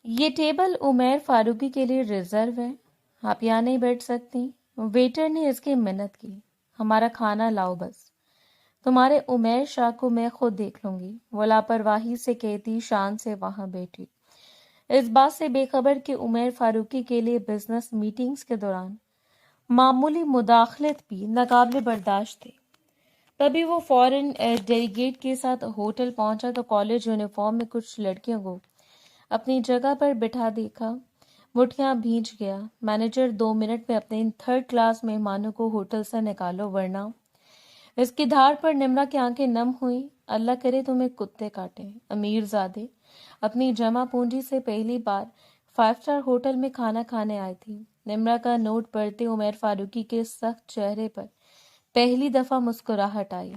یہ ٹیبل عمیر فاروقی کے لیے ریزرو ہے، آپ یہاں نہیں بیٹھ سکتی۔ ویٹر نے اس کی منت کی۔ ہمارا کھانا لاؤ بس، تمہارے عمیر شاہ کو میں خود دیکھ لوں گی، وہ لاپرواہی سے کہتی شان سے وہاں بیٹھی، اس بات سے بے خبر کہ عمیر فاروقی کے لیے بزنس میٹنگز کے دوران معمولی مداخلت بھی ناقابل برداشت تھے۔ تبھی وہ فورن ڈیلیگیٹ کے ساتھ ہوٹل پہنچا تو کالج یونیفارم میں کچھ لڑکیوں کو اپنی جگہ پر بٹھا دیکھا، مٹھیاں بھیج گیا۔ مینیجر 2 منٹ میں اپنے ان 3rd کلاس مہمانوں کو ہوٹل سے نکالو ورنہ۔ اس کی دھار پر نمرا کی آنکھیں نم ہوئیں۔ اللہ کرے تمہیں کتے کاٹیں۔ امیر زادے اپنی جمع پونجی سے پہلی بار 5 اسٹار ہوٹل میں کھانا کھانے آئی تھی۔ نمرا کا نوٹ پڑھتے عمیر فاروقی کے سخت چہرے پر پہلی دفعہ مسکراہٹ آئی۔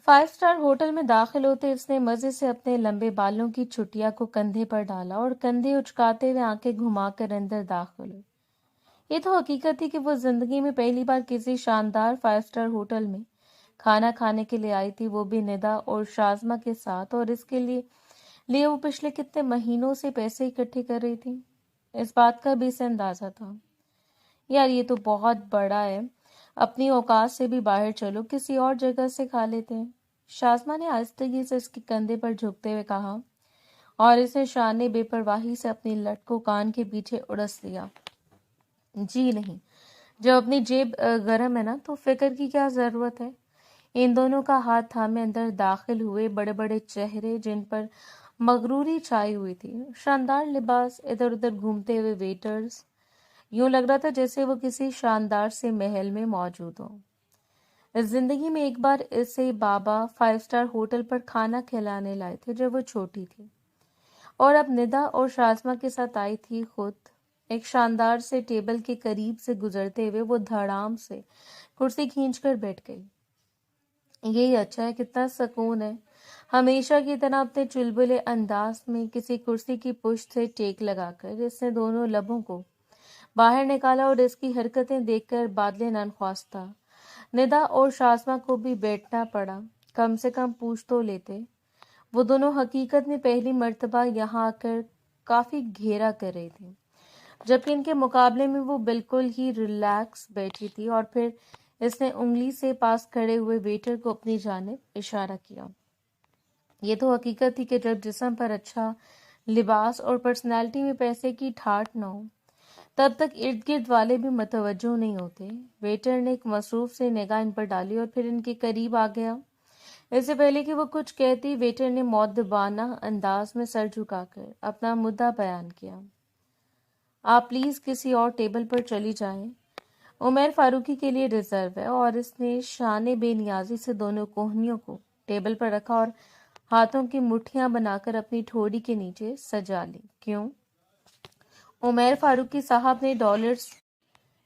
5 اسٹار ہوٹل میں داخل ہوتے اس نے مزے سے اپنے لمبے بالوں کی چھٹیا کو کندھے پر ڈالا اور کندھے اچکاتے ہوئے آنکھیں گھما کر اندر داخل ہوئی۔ یہ تو حقیقت تھی کہ وہ زندگی میں پہلی بار کسی شاندار 5 اسٹار ہوٹل میں کھانا کھانے کے لیے آئی تھی، وہ بھی ندا اور شازمہ کے ساتھ، اور اس کے لیے وہ پچھلے کتنے مہینوں سے پیسے اکٹھے کر رہی تھی۔ اس بات کا بھی اسے اندازہ تھا، یار یہ تو بہت بڑا ہے، اپنی اوقات سے بھی باہر چلو، کسی اور جگہ سے کھا لیتے ہیں۔ شازمہ نے آہستگی سے اس کے کندھے پر جھکتے ہوئے کہا، اور اسے شان نے بے پرواہی سے اپنی لٹ کو کان کے پیچھے اڑس دیا۔ جی نہیں، جب اپنی جیب گرم ہے نا تو فکر کی کیا ضرورت ہے۔ ان دونوں کا ہاتھ تھامے اندر داخل ہوئے بڑے بڑے چہرے جن پر مغروری چھائی ہوئی تھی، شاندار لباس، ادھر ادھر گھومتے ہوئے ویٹرز، یوں لگ رہا تھا جیسے وہ کسی شاندار سے محل میں موجود ہو۔ زندگی میں ایک بار اسے بابا 5 اسٹار ہوٹل پر کھانا کھلانے لائے تھے جب وہ چھوٹی تھی، اور اب ندا اور شازمہ کے ساتھ آئی تھی خود۔ ایک شاندار سے ٹیبل کے قریب سے گزرتے ہوئے وہ دھڑام سے کرسی کھینچ کر بیٹھ گئی۔ یہی اچھا ہے، کتنا سکون ہے۔ ہمیشہ کی طرح اپنے چلبلے انداز میں کسی کرسی کی پشت سے ٹیک لگا کر اس نے دونوں لبوں کو باہر نکالا اور اس کی حرکتیں دیکھ کر بادل نخواستہ ندا اور شازمہ کو بھی بیٹھنا پڑا۔ کم سے کم پوچھ تو لیتے، وہ دونوں حقیقت میں پہلی مرتبہ یہاں آ کر کافی گھیرا کر رہی تھی، جبکہ ان کے مقابلے میں وہ بالکل ہی ریلیکس بیٹھی تھی۔ اور پھر اس نے انگلی سے پاس کھڑے ہوئے ویٹر کو اپنی جانب اشارہ کیا۔ یہ تو حقیقت تھی کہ جب جسم پر اچھا لباس اور پرسنالٹی میں پیسے کی ٹھاٹھ نہ ہو تب تک ارد گرد والے بھی متوجہ نہیں ہوتے۔ ویٹر نے ایک مصروف سے نگاہ ان پر ڈالی اور پھر ان کے قریب آ گیا۔ اس سے پہلے کہ وہ کچھ کہتی، ویٹر نے مؤدبانہ انداز میں سر جھکا کر اپنا مدعا بیان کیا، آپ پلیز کسی اور ٹیبل پر چلی جائیں، عمیر فاروقی کے لیے ریزرو ہے۔ اور اس نے شان بے نیازی سے دونوں کوہنیوں کو ٹیبل پر رکھا اور ہاتھوں کی مٹھیاں بنا کر اپنی ٹھوڑی کے نیچے سجا لی۔ کیوں؟ عمیر فاروقی صاحب نے ڈالرز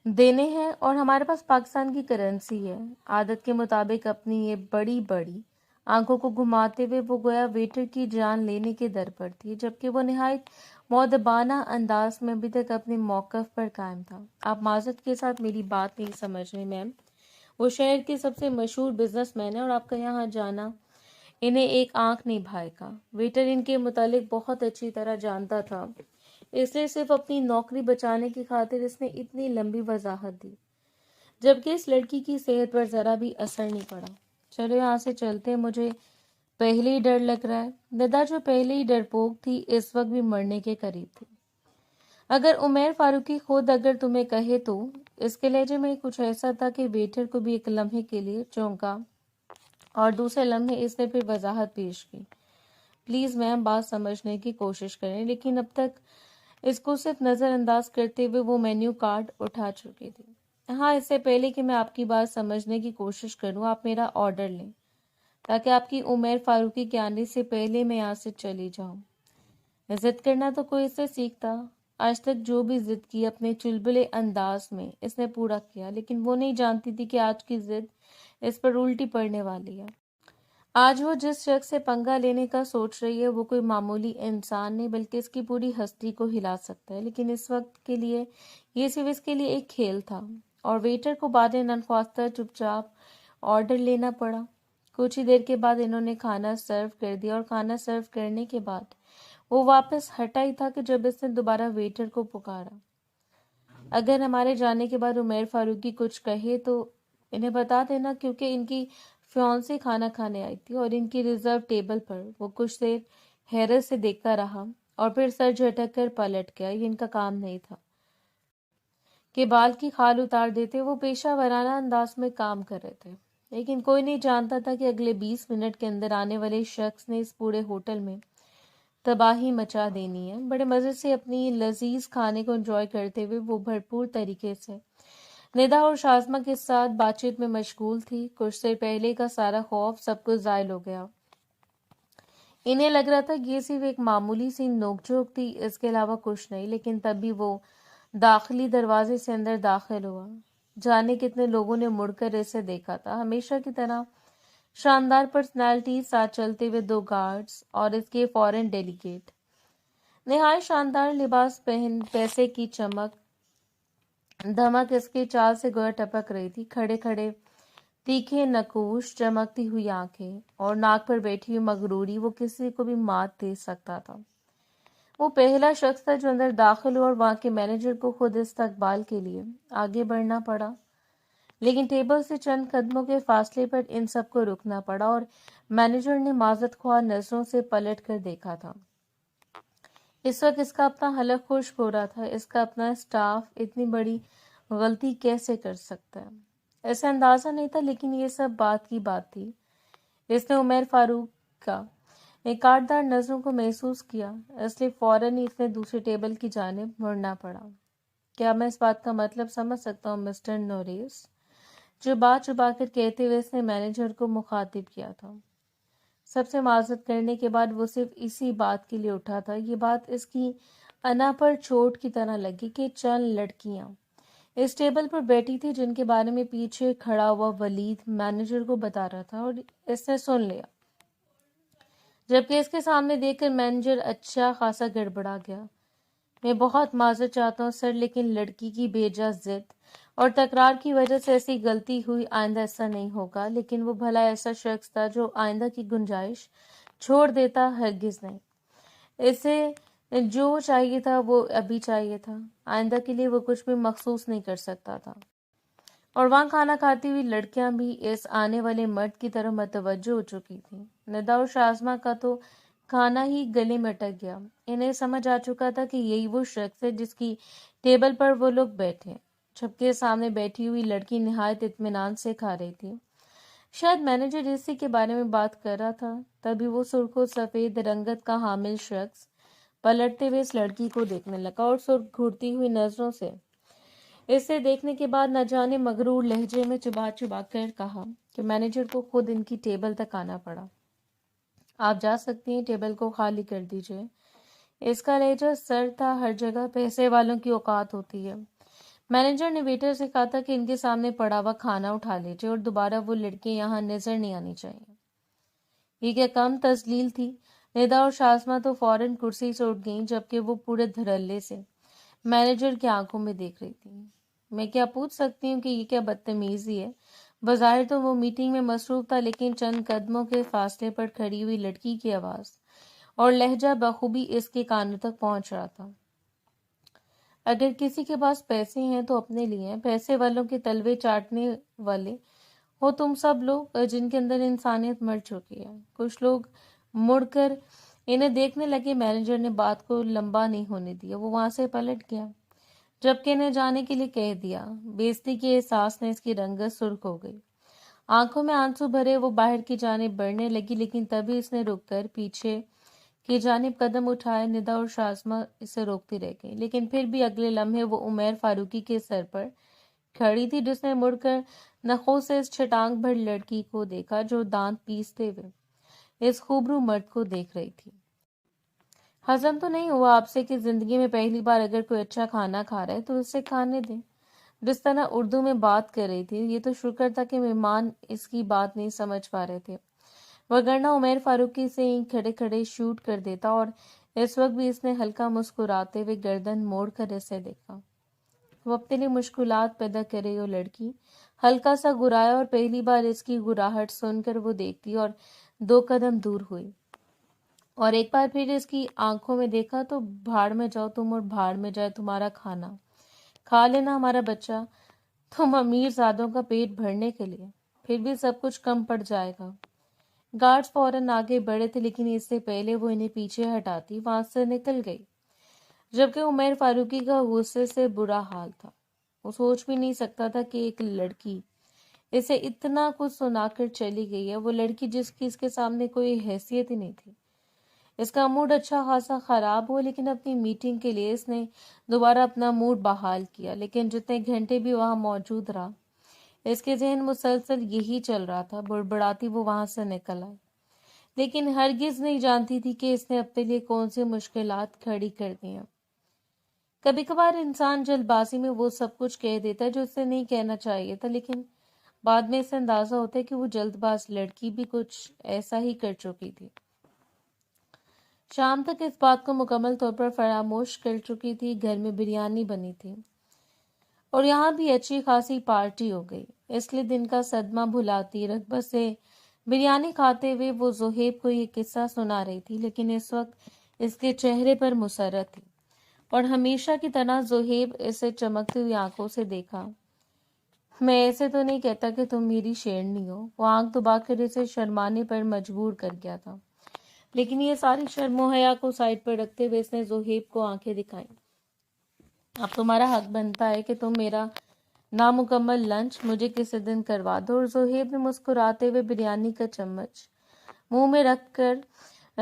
دینے ہیں اور ہمارے پاس پاکستان کی کرنسی ہے۔ عادت کے مطابق اپنی یہ بڑی بڑی آنکھوں کو گھماتے ہوئے وہ گویا ویٹر کی جان لینے کے در پر تھی، جبکہ وہ نہایت مؤدبانہ انداز میں ابھی تک اپنے موقف پر قائم تھا۔ آپ معذرت کے ساتھ میری بات نہیں سمجھ رہے میم، وہ شہر کے سب سے مشہور بزنس مین ہیں اور آپ کا یہاں جانا انہیں ایک آنکھ نہیں بھائے گا۔ ویٹر ان کے متعلق بہت اچھی طرح جانتا تھا، اس لیے صرف اپنی نوکری بچانے کی خاطر اس نے اتنی لمبی وضاحت دی، جبکہ اس لڑکی کی صحت پر ذرا بھی اثر نہیں پڑا۔ چلو یہاں سے چلتے، مجھے پہلے ہی ڈر لگ رہا ہے۔ ندا جو پہلے ہی ڈرپوک تھی اس وقت بھی مرنے کے قریب تھی۔ اگر عمیر فاروقی خود اگر تمہیں کہے تو۔ اس کے لہجے میں کچھ ایسا تھا کہ ویٹر کو بھی ایک لمحے کے لیے چونکا اور دوسرے لمحے اس نے پھر وضاحت پیش کی، پلیز میم بات سمجھنے کی کوشش کریں۔ لیکن اب تک اس کو صرف نظر انداز کرتے ہوئے وہ مینیو کارڈ اٹھا چکی تھی۔ ہاں، اس سے پہلے کہ میں آپ کی بات سمجھنے کی کوشش کروں، آپ میرا آرڈر لیں تاکہ آپ کی عمیر فاروقی کے آنے سے پہلے میں یہاں سے چلی جاؤں۔ ضد کرنا تو کوئی اس سے سیکھتا، آج تک جو بھی ضد کی اپنے چلبلے انداز میں اس نے پورا کیا، لیکن وہ نہیں جانتی تھی کہ آج کی ضد اس پر الٹی پڑنے والی ہے۔ آج وہ جس شخص سے پنگا لینے کا سوچ رہی ہے وہ کوئی معمولی انسان نہیں بلکہ اس کی پوری ہستی کو ہلا سکتا ہے، لیکن اس وقت کے لیے یہ صرف اس کے لیے ایک کھیل تھا۔ اور ویٹر کو بعد نخواستہ چپ چاپ آرڈر لینا پڑا۔ کچھ ہی دیر کے بعد انہوں نے کھانا سرو کر دیا اور کھانا سرو کرنے کے بعد وہ واپس ہٹا ہی تھا کہ جب اس نے دوبارہ ویٹر کو پکارا۔ اگر ہمارے جانے کے بعد عمیر فاروقی کچھ کہے تو انہیں بتا دینا، کیونکہ ان کی فیونسی کھانا کھانے آئی تھی اور ان کی ریزرو ٹیبل پر۔ وہ کچھ دیر حیرت سے دیکھتا رہا اور پھر سر جھٹک کر پلٹ گیا۔ یہ ان کا کام نہیں تھا کہ بال کی کھال اتار دیتے، وہ پیشہ ورانہ انداز میں کام کر رہے تھے، لیکن کوئی نہیں جانتا تھا کہ اگلے 20 منٹ کے اندر آنے والے شخص نے اس پورے ہوٹل میں تباہی مچا دینی ہے۔ بڑے مزے سے اپنی لذیذ کھانے کو انجوائے کرتے ہوئے وہ بھرپور طریقے سے ندا اور شازمہ کے ساتھ بات چیت میں مشغول تھی۔ کچھ دیر پہلے کا سارا خوف سب کچھ زائل ہو گیا۔ انہیں لگ رہا تھا کہ یہ صرف ایک معمولی سی نوک جھوک تھی، اس کے علاوہ کچھ نہیں، لیکن تب بھی وہ داخلی دروازے سے اندر داخل ہوا۔ جانے کتنے لوگوں نے مڑ کر اسے دیکھا تھا۔ ہمیشہ کی طرح شاندار پرسنالٹی، ساتھ چلتے ہوئے 2 گارڈز اور اس کے فورن ڈیلیگیٹ، نہایت شاندار لباس پہن، پیسے کی چمک دھمک اس کے چال سے گویا ٹپک رہی تھی۔ کھڑے کھڑے تیکھے نقوش، چمکتی ہوئی آنکھیں اور ناک پر بیٹھی ہوئی مغروری، وہ کسی کو بھی مات دے سکتا تھا۔ وہ پہلا شخص تھا جو اندر داخل ہوا اور وہاں کے مینیجر کو خود استقبال کے لیے آگے بڑھنا پڑا، لیکن ٹیبل سے چند قدموں کے فاصلے پر ان سب کو رکنا پڑا اور مینیجر نے معذرت خواہ نظروں سے پلٹ کر دیکھا تھا۔ اس وقت اس کا اپنا حلق خشک ہو رہا تھا۔ اس کا اپنا اسٹاف اتنی بڑی غلطی کیسے کر سکتا ہے؟ ایسا اندازہ نہیں تھا، لیکن یہ سب بات کی بات تھی۔ اس نے عمیر فاروق کا کاٹدار نظروں کو محسوس کیا، اس لیے فوراً ہی اس نے دوسرے ٹیبل کی جانب مڑنا پڑا۔ کیا میں اس بات کا مطلب سمجھ سکتا ہوں مسٹر نوریس؟ جو بات چھپا کر کہتے ہوئے اس نے مینیجر کو مخاطب کیا تھا۔ سب سے معذرت کرنے کے بعد وہ صرف اسی بات کے لیے اٹھا تھا۔ یہ بات اس کی انا پر چوٹ کی طرح لگی کہ چند لڑکیاں اس ٹیبل پر بیٹھی تھی جن کے بارے میں پیچھے کھڑا ہوا ولید مینیجر کو بتا رہا تھا، اور اس نے سن لیا، جبکہ اس کے سامنے دیکھ کر مینیجر اچھا خاصا گڑبڑا گیا۔ میں بہت معذرت چاہتا ہوں سر، لیکن لڑکی کی بے جا ضد اور تکرار کی وجہ سے ایسی غلطی ہوئی، آئندہ ایسا نہیں ہوگا۔ لیکن وہ بھلا ایسا شخص تھا جو آئندہ کی گنجائش چھوڑ دیتا؟ ہرگز نہیں۔ اسے جو چاہیے تھا وہ ابھی چاہیے تھا، آئندہ کے لیے وہ کچھ بھی مخصوص نہیں کر سکتا تھا۔ اور وہاں کھانا کھاتی ہوئی لڑکیاں بھی اس آنے والے مرد کی طرف متوجہ ہو چکی تھیں۔ ندا اور شازمہ کا تو کھانا ہی گلے میں اٹک گیا۔ انہیں سمجھ آ چکا تھا کہ یہی وہ شخص ہے جس کی ٹیبل پر وہ لوگ بیٹھے، جبکہ سامنے بیٹھی ہوئی لڑکی نہایت اطمینان سے کھا رہی تھی۔ شاید مینیجر اسی کے بارے میں بات کر رہا تھا۔ تبھی وہ سرخ و سفید رنگت کا حامل شخص پلٹتے ہوئے اس لڑکی کو دیکھنے لگا اور سرخ گھورتی ہوئی نظروں سے اسے دیکھنے کے بعد نہ جانے مغرور لہجے میں چبا چبا کر کہا کہ مینیجر کو خود ان کی ٹیبل تک آنا پڑا۔ آپ جا سکتی ہیں، ٹیبل کو خالی کر دیجئے۔ اس کا لہجہ سر تھا، ہر جگہ پیسے والوں کی اوقات ہوتی ہے۔ مینیجر نے ویٹر سے کہا تھا کہ ان کے سامنے پڑا ہوا کھانا اٹھا لیجئے اور دوبارہ وہ لڑکیاں یہاں نظر نہیں آنی چاہیے۔ یہ کیا کم تذلیل تھی؟ ندا اور شازمہ تو فوراً کرسی سے اٹھ گئیں، جبکہ وہ پورے دھڑلے سے مینیجر کی آنکھوں میں دیکھ رہی تھی۔ میں کیا پوچھ سکتی ہوں کہ یہ کیا بدتمیزی ہے؟ بظاہر تو وہ میٹنگ میں مصروف تھا، لیکن چند قدموں کے فاصلے پر کھڑی ہوئی لڑکی کی آواز اور لہجہ بخوبی اس کے کانوں تک پہنچ رہا تھا۔ اگر کسی کے پاس پیسے ہیں تو اپنے لیے ہیں، پیسے والوں کے تلوے چاٹنے والے ہو تم سب لوگ جن کے اندر انسانیت مر چکی ہے۔ کچھ لوگ مڑ کر انہیں دیکھنے لگے۔ مینیجر نے بات کو لمبا نہیں ہونے دیا، وہ وہاں سے پلٹ گیا جبکہ انہیں جانے کے لیے کہہ دیا۔ بے عزتی کے احساس نے اس کی رنگت سرخ ہو گئی، آنکھوں میں آنسو بھرے وہ باہر کی جانب بڑھنے لگی، لیکن تبھی اس نے رک کر پیچھے کی جانب قدم اٹھائے۔ ندا اور شازمہ اسے روکتی رہ گئی، لیکن پھر بھی اگلے لمحے وہ عمیر فاروقی کے سر پر کھڑی تھی، جس نے مڑ کر نخوں سے اس چھٹانگ بھر لڑکی کو دیکھا جو دانت پیستے ہوئے اس خوبرو مرد کو دیکھ رہی تھی۔ ہضم تو نہیں ہوا آپ سے کہ زندگی میں پہلی بار اگر کوئی اچھا کھانا کھا رہا ہے تو اسے کھانے دیں؟ جس طرح اردو میں بات کر رہی تھی، یہ تو شکر تھا کہ مہمان اس کی بات نہیں سمجھ پا رہے تھے، وگرنہ عمیر فاروقی سے ہی کھڑے کھڑے شوٹ کر دیتا۔ اور اس وقت بھی اس نے ہلکا مسکراتے ہوئے گردن موڑ کر اسے دیکھا۔ وہ اپنے لیے مشکلات پیدا کر رہی وہ لڑکی ہلکا سا گرایا اور پہلی بار اس کی گراہٹ سن کر وہ دیکھتی اور 2 قدم دور ہوئی۔ اور ایک بار پھر اس کی آنکھوں میں دیکھا تو بھاڑ میں جاؤ تم اور بھاڑ میں جائے تمہارا کھانا، کھا لینا ہمارا بچہ، تم امیر زادوں کا پیٹ بھرنے کے لیے، پھر بھی سب کچھ کم پڑ جائے گا۔ گارڈز فوراً آگے بڑھے تھے لیکن اس سے پہلے وہ انہیں پیچھے ہٹاتی وہاں سے نکل گئی، جبکہ عمیر فاروقی کا غصے سے برا حال تھا۔ وہ سوچ بھی نہیں سکتا تھا کہ ایک لڑکی اسے اتنا کچھ سنا کر چلی گئی ہے، وہ لڑکی جس کی اس کے سامنے کوئی حیثیت ہی نہیں تھی۔ اس کا موڈ اچھا خاصا خراب ہوا لیکن اپنی میٹنگ کے لیے اس نے دوبارہ اپنا موڈ بحال کیا، لیکن جتنے گھنٹے بھی وہاں موجود رہا اس کے ذہن مسلسل یہی چل رہا تھا، بڑبڑاتی وہ وہاں سے نکل آئی، لیکن ہرگز نہیں جانتی تھی کہ اس نے اپنے لیے کون سی مشکلات کھڑی کر دی ہیں۔ کبھی کبھار انسان جلد بازی میں وہ سب کچھ کہہ دیتا ہے جو اسے نہیں کہنا چاہیے تھا، لیکن بعد میں اسے اندازہ ہوتا ہے کہ وہ جلد باز لڑکی بھی کچھ ایسا ہی کر چکی تھی۔ شام تک اس بات کو مکمل طور پر فراموش کر چکی تھی۔ گھر میں بریانی بنی تھی اور یہاں بھی اچھی خاصی پارٹی ہو گئی، اس لیے دن کا صدمہ بھلاتی رغبت سے بریانی کھاتے ہوئے وہ زہیب کو یہ قصہ سنا رہی تھی، لیکن اس وقت اس کے چہرے پر مسرت تھی اور ہمیشہ کی طرح زہیب اسے چمکتی ہوئی آنکھوں سے دیکھا۔ میں ایسے تو نہیں کہتا کہ تم میری شیرنی ہو، وہ آنکھ دبا کر اسے شرمانے پر مجبور کر گیا تھا، لیکن یہ ساری شرم و حیا کو سائڈ پر رکھتے ہوئے اس نے زہیب کو آنکھیں دکھائیں۔ اب تمہارا حق بنتا ہے کہ تم میرا نامکمل لنچ مجھے کسی دن کروا دو، اور زہیب نے مسکراتے ہوئے بریانی کا چمچ منہ میں رکھ کر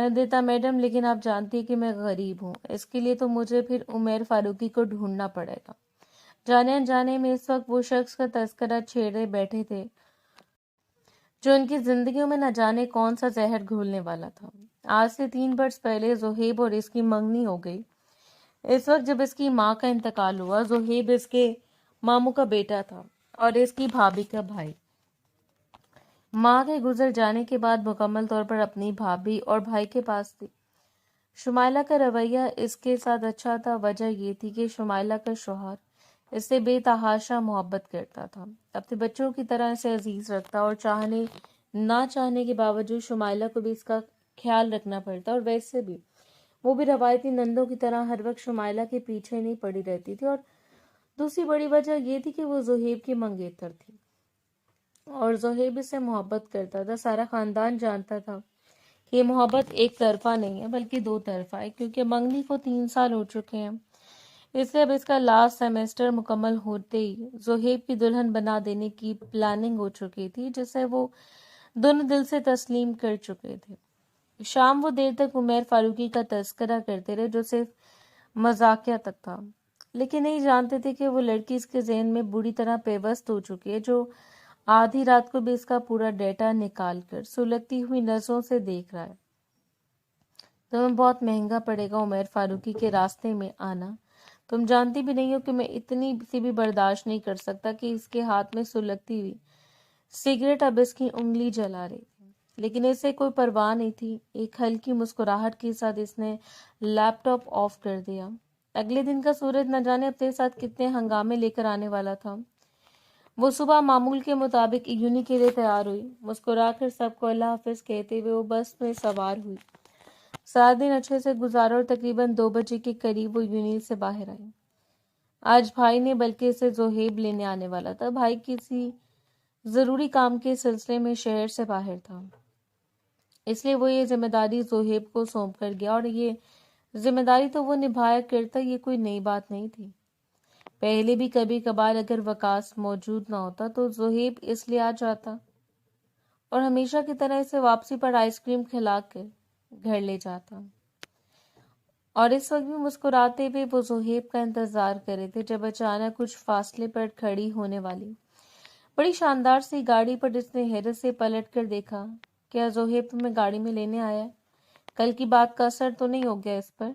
دیتا۔ میڈم لیکن آپ جانتی ہیں کہ میں غریب ہوں، اس کے لیے تو مجھے پھر عمیر فاروقی کو ڈھونڈنا پڑے گا۔ جانے انجانے میں اس وقت وہ شخص کا تذکرہ چھیڑے بیٹھے تھے جو ان کی زندگیوں میں نہ جانے کون سا زہر گھولنے والا تھا۔ آج سے 3 برس پہلے زہیب اور اس کی منگنی ہو گئی۔ اس وقت جب اس کی ماں کا انتقال ہوا، زہیب اس کے ماموں کا بیٹا تھا اور اس کی بھابھی کا بھائی۔ ماں کے گزر جانے کے بعد مکمل طور پر اپنی بھابھی اور بھائی کے پاس تھی۔ شمائلہ کا رویہ اس کے ساتھ اچھا تھا، وجہ یہ تھی کہ شمائلہ کا شوہر اس سے بے تحاشا محبت کرتا تھا، اپنے بچوں کی طرح اسے عزیز رکھتا اور چاہنے نہ چاہنے کے باوجود شمائلہ کو بھی اس کا خیال رکھنا پڑتا، اور ویسے بھی وہ بھی روایتی نندوں کی طرح ہر وقت شمائلہ کے پیچھے نہیں پڑی رہتی تھی۔ اور دوسری بڑی وجہ یہ تھی کہ وہ زہیب کی منگیتر تھی اور زہیب اس سے محبت کرتا تھا۔ سارا خاندان جانتا تھا کہ یہ محبت ایک طرفہ نہیں ہے بلکہ 2 طرفہ ہے، کیونکہ منگنی کو 3 سال ہو چکے ہیں، اس لیے اب اس کا لاسٹ سیمیسٹر مکمل ہوتے ہی زہیب کی دلہن بنا دینے کی پلاننگ ہو چکی تھی، جسے وہ دونوں دل سے تسلیم کر چکے تھے۔ شام وہ دیر تک عمیر فاروقی کا تذکرہ کرتے رہے جو صرف مذاقیہ تک تھا، لیکن نہیں جانتے تھے کہ وہ لڑکی اس کے ذہن میں بری طرح پیوست ہو چکی ہے، جو آدھی رات کو بھی اس کا پورا ڈیٹا نکال کر سلگتی ہوئی نظروں سے دیکھ رہا ہے۔ تمہیں بہت مہنگا پڑے گا عمیر فاروقی کے راستے میں آنا، تم جانتی بھی نہیں ہو کہ میں اتنی سی بھی برداشت نہیں کر سکتا۔ کہ اس کے ہاتھ میں سلگتی ہوئی سگریٹ اب اس کی انگلی جلا رہی تھی، لیکن اسے کوئی پرواہ نہیں تھی۔ ایک ہلکی مسکراہٹ کے ساتھ اس نے لیپ ٹاپ آف کر دیا۔ اگلے دن کا سورج نہ جانے اپنے ساتھ کتنے ہنگامے لے کر آنے والا تھا۔ وہ صبح معمول کے مطابق یونی کے لیے تیار ہوئی، مسکرا کر سب کو اللہ حافظ کہتے ہوئے وہ بس میں سوار ہوئی۔ سارا دن اچھے سے گزارا اور تقریباً 2 بجے کے قریب وہ یونی سے باہر آئی۔ آج بھائی نے بلکہ اسے زہیب لینے آنے والا تھا۔ بھائی کسی ضروری کام کے سلسلے میں شہر سے باہر تھا، اس لیے وہ یہ ذمہ داری زہیب کو سونپ کر گیا، اور یہ ذمہ داری تو وہ نبھایا کرتا، یہ کوئی نئی بات نہیں تھی۔ پہلے بھی کبھی کبھار اگر وقاص موجود نہ ہوتا تو زہیب اس لیے آ جاتا اور ہمیشہ کی طرح اسے واپسی پر آئس کریم کھلا کر گھر لے جاتا، اور اس وقت بھی مسکراتے ہوئے وہ زہیب کا انتظار کر رہے تھے جب اچانک کچھ فاصلے پر کھڑی ہونے والی بڑی شاندار سی گاڑی پر اس نے حیرت سے پلٹ کر دیکھا۔ کیا زہیب تمہیں گاڑی میں لینے آیا ہے؟ کل کی بات کا اثر تو نہیں ہو گیا اس پر؟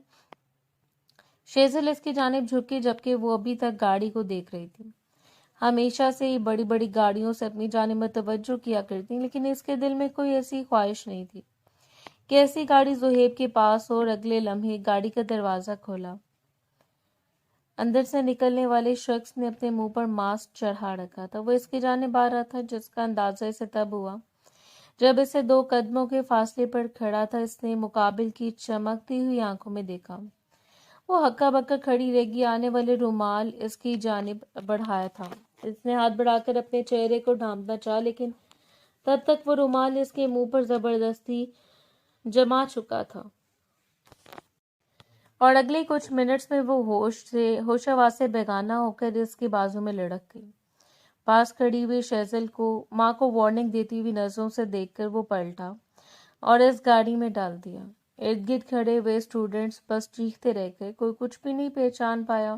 شیزل اس کی جانب جھکی جبکہ وہ ابھی تک گاڑی کو دیکھ رہی تھی۔ ہمیشہ سے ہی بڑی بڑی گاڑیوں سے اپنی جانب متوجہ کیا کرتی، لیکن اس کے دل میں کوئی ایسی خواہش نہیں تھی کہ ایسی گاڑی زہیب کے پاس ہو، اور اگلے لمحے گاڑی کا دروازہ کھولا۔ اندر سے نکلنے والے شخص نے اپنے منہ پر ماسک چڑھا رکھا تھا۔ وہ اس کی جانب آ رہا تھا، جس کا اندازہ اسے تب ہوا جب اسے 2 قدموں کے فاصلے پر کھڑا تھا، اس نے مقابل کی چمکتی ہوئی آنکھوں میں دیکھا۔ وہ ہکا بکا کھڑی رہ گئی، آنے والے رومال اس کی جانب بڑھایا تھا۔ اس نے ہاتھ بڑھا کر اپنے چہرے کو ڈھانپنا چاہا، لیکن تب تک وہ رومال اس کے منہ پر زبردستی جما چکا تھا، اور اگلے کچھ منٹس میں وہ ہوش آواز سے بیگانہ ہو کر اس کے بازو میں لڑک گئی۔ پاس کھڑی ہوئی شیزل کو ماں کو وارننگ دیتی ہوئی نظروں سے دیکھ کر وہ پلٹا اور اس گاڑی میں ڈال دیا۔ ارد گرد کھڑے ہوئے اسٹوڈنٹس بس چیختے رہ گئے، کوئی کچھ بھی نہیں پہچان پایا،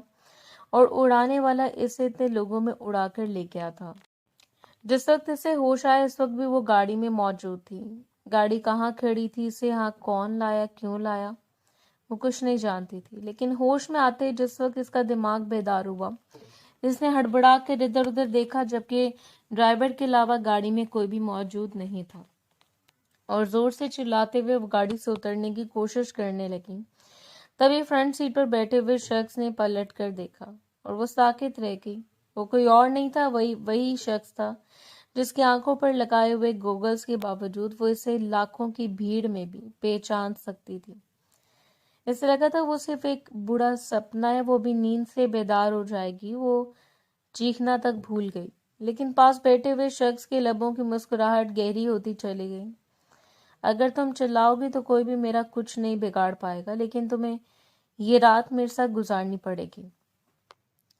اور اڑانے والا اسے اتنے لوگوں میں اڑا کر لے گیا تھا۔ جس وقت اسے ہوش آیا اس وقت بھی وہ گاڑی میں موجود تھی۔ گاڑی کہاں کھڑی تھی، اسے یہاں کون لایا، کیوں لایا، وہ کچھ نہیں جانتی تھی، لیکن ہوش میں آتے جس وقت اس کا دماغ بیدار ہوا، اس نے ہڑبڑا کر ادھر ادھر دیکھا، جبکہ ڈرائیور کے علاوہ گاڑی میں کوئی بھی موجود نہیں تھا، اور زور سے چلاتے ہوئے وہ گاڑی سے اترنے کی کوشش کرنے لگی۔ تبھی فرنٹ سیٹ پر بیٹھے ہوئے شخص نے پلٹ کر دیکھا اور وہ ساکت رہ گئی۔ وہ کوئی اور نہیں تھا، وہی شخص تھا جس کی آنکھوں پر لگائے ہوئے گوگلز کے باوجود وہ اسے لاکھوں کی بھیڑ میں بھی پہچان سکتی تھی۔ اسے لگا تھا وہ صرف ایک برا سپنا ہے، وہ بھی نیند سے بیدار ہو جائے گی۔ وہ چیخنا تک بھول گئی، لیکن پاس بیٹھے ہوئے شخص کے لبوں کی مسکراہٹ گہری ہوتی چلی گئی۔ اگر تم چلاؤ گی تو کوئی بھی میرا کچھ نہیں بگاڑ پائے گا، لیکن تمہیں یہ رات میرے ساتھ گزارنی پڑے گی۔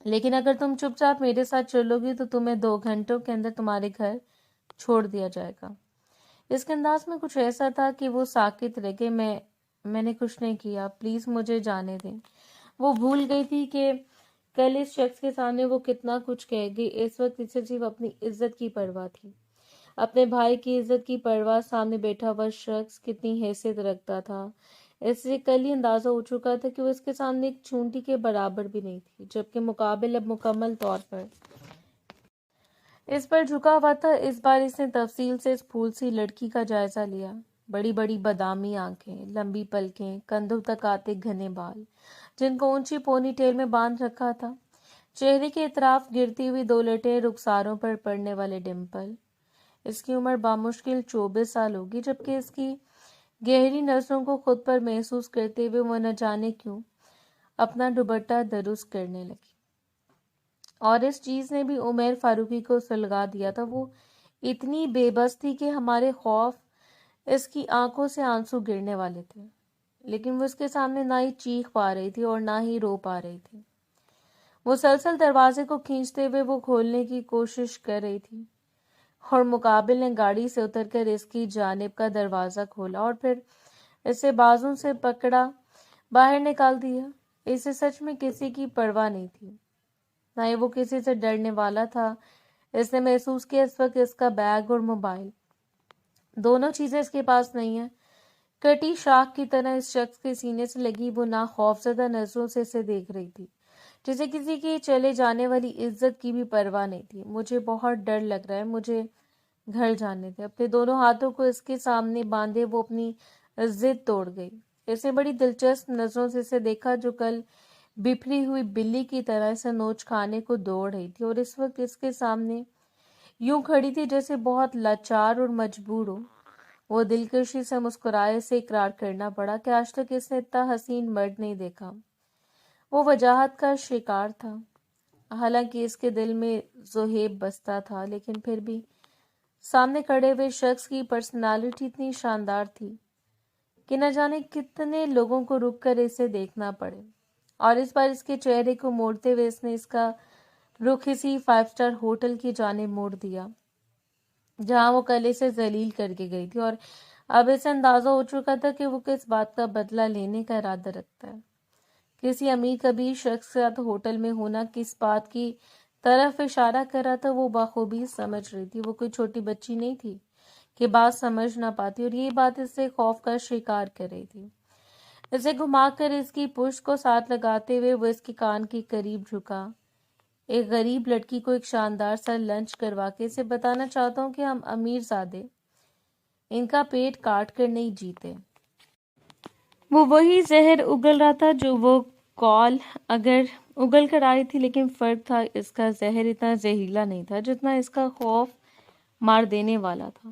لیکن اگر تم چپ چاپ میرے ساتھ چلو گی تو تمہیں 2 گھنٹوں کے اندر تمہارے گھر چھوڑ دیا جائے گا۔ اس کے انداز میں کچھ ایسا تھا کہ وہ ساکت رہ گئے۔ میں نے کچھ نہیں کیا، پلیز مجھے جانے دیں۔ وہ بھول گئی تھی کہ کل اس شخص کے سامنے وہ کتنا کچھ کہہ گئی۔ اس وقت اسے صرف اپنی عزت کی پرواہ تھی، اپنے بھائی کی عزت کی پرواہ۔ سامنے بیٹھا ہوا شخص کتنی حیثیت رکھتا تھا، اسے کل ہی اندازہ ہو چکا تھا کہ وہ اس کے سامنے ایک چونٹی کے برابر بھی نہیں تھی، جبکہ مقابل اب مکمل طور پر اس پر جھکا ہوا تھا۔ اس بار اس نے تفصیل سے اس پھول سی لڑکی کا جائزہ لیا۔ بڑی بڑی بادامی آنکھیں، لمبی پلکیں، کندھوں تک آتے گھنے بال جن کو اونچی پونی ٹیل میں باندھ رکھا تھا، چہرے کے اطراف گرتی ہوئی 2 لٹے، رخساروں پر پڑنے والے ڈمپل۔ اس کی عمر بامشکل 24 سال ہوگی، جبکہ اس کی گہری نظروں کو خود پر محسوس کرتے ہوئے وہ نہ جانے کیوں اپنا دوپٹہ درست کرنے لگی۔ اور اس چیز نے بھی عمیر فاروقی کو سلگا دیا تھا۔ وہ اتنی بے بس تھی کہ ہمارے خوف اس کی آنکھوں سے آنسو گرنے والے تھے، لیکن وہ اس کے سامنے نہ ہی چیخ پا رہی تھی اور نہ ہی رو پا رہی تھی۔ وہ سلسل دروازے کو کھینچتے ہوئے وہ کھولنے کی کوشش کر رہی تھی، اور مقابل نے گاڑی سے اتر کر اس کی جانب کا دروازہ کھولا اور پھر اسے بازو سے پکڑا باہر نکال دیا۔ اسے سچ میں کسی کی پرواہ نہیں تھی، نہ ہی وہ کسی سے ڈرنے والا تھا۔ اس نے محسوس کیا اس وقت اس کا بیگ اور موبائل، دونوں چیزیں اس کے پاس نہیں ہیں۔ کٹی شاخ کی طرح اس شخص کے سینے سے لگی وہ نہ خوفزدہ نظروں سے اسے دیکھ رہی تھی، جسے کسی کی چلے جانے والی عزت کی بھی پرواہ نہیں تھی۔ مجھے بہت ڈر لگ رہا ہے، مجھے گھر جانے دے۔ اپنے دونوں ہاتھوں کو اس کے سامنے باندھے وہ اپنی ضد توڑ گئی۔ اس نے بڑی دلچسپ نظروں سے اسے دیکھا، جو کل بپھری ہوئی بلی کی طرح اسے نوچ کھانے کو دوڑ رہی تھی، اور اس وقت اس کے سامنے یوں کھڑی تھی جیسے بہت لاچار اور مجبور ہو۔ وہ دلکشی سے مسکرائے، اسے اقرار کرنا پڑا کہ آج تک اس نے اتنا حسین مرد نہیں دیکھا۔ وہ وجاہت کا شکار تھا، حالانکہ اس کے دل میں زہیب بستا تھا، لیکن پھر بھی سامنے کھڑے ہوئے شخص کی پرسنالٹی اتنی شاندار تھی کہ نہ جانے کتنے لوگوں کو رک کر اسے دیکھنا پڑے۔ اور اس بار اس کے چہرے کو موڑتے ہوئے اس نے اس کا رخ اسی 5 اسٹار ہوٹل کی جانب موڑ دیا جہاں وہ کل اسے ذلیل کر کے گئی تھی، اور اب اسے اندازہ ہو چکا تھا کہ وہ کس بات کا بدلہ لینے کا ارادہ رکھتا ہے۔ کسی امیر کبیر شخص کے ساتھ ہوٹل میں ہونا کس بات کی طرف اشارہ کر رہا تھا وہ بخوبی سمجھ رہی تھی۔ وہ کوئی چھوٹی بچی نہیں تھی کہ بات سمجھ نہ پاتی، اور یہ بات اس سے خوف کا شکار کر رہی تھی۔ اسے گھما کر اس کی پشت کو ساتھ لگاتے ہوئے وہ اس کے کان کے قریب جھکا۔ ایک غریب لڑکی کو ایک شاندار سا لنچ کروا کے اسے بتانا چاہتا ہوں کہ ہم امیر زادے ان کا پیٹ کاٹ کر نہیں جیتے۔ وہ وہی زہر اگل رہا تھا جو وہ کال اگر اگل کر آئی تھی، لیکن فرق تھا اس کا زہر اتنا زہریلا نہیں تھا جتنا اس کا خوف مار دینے والا تھا۔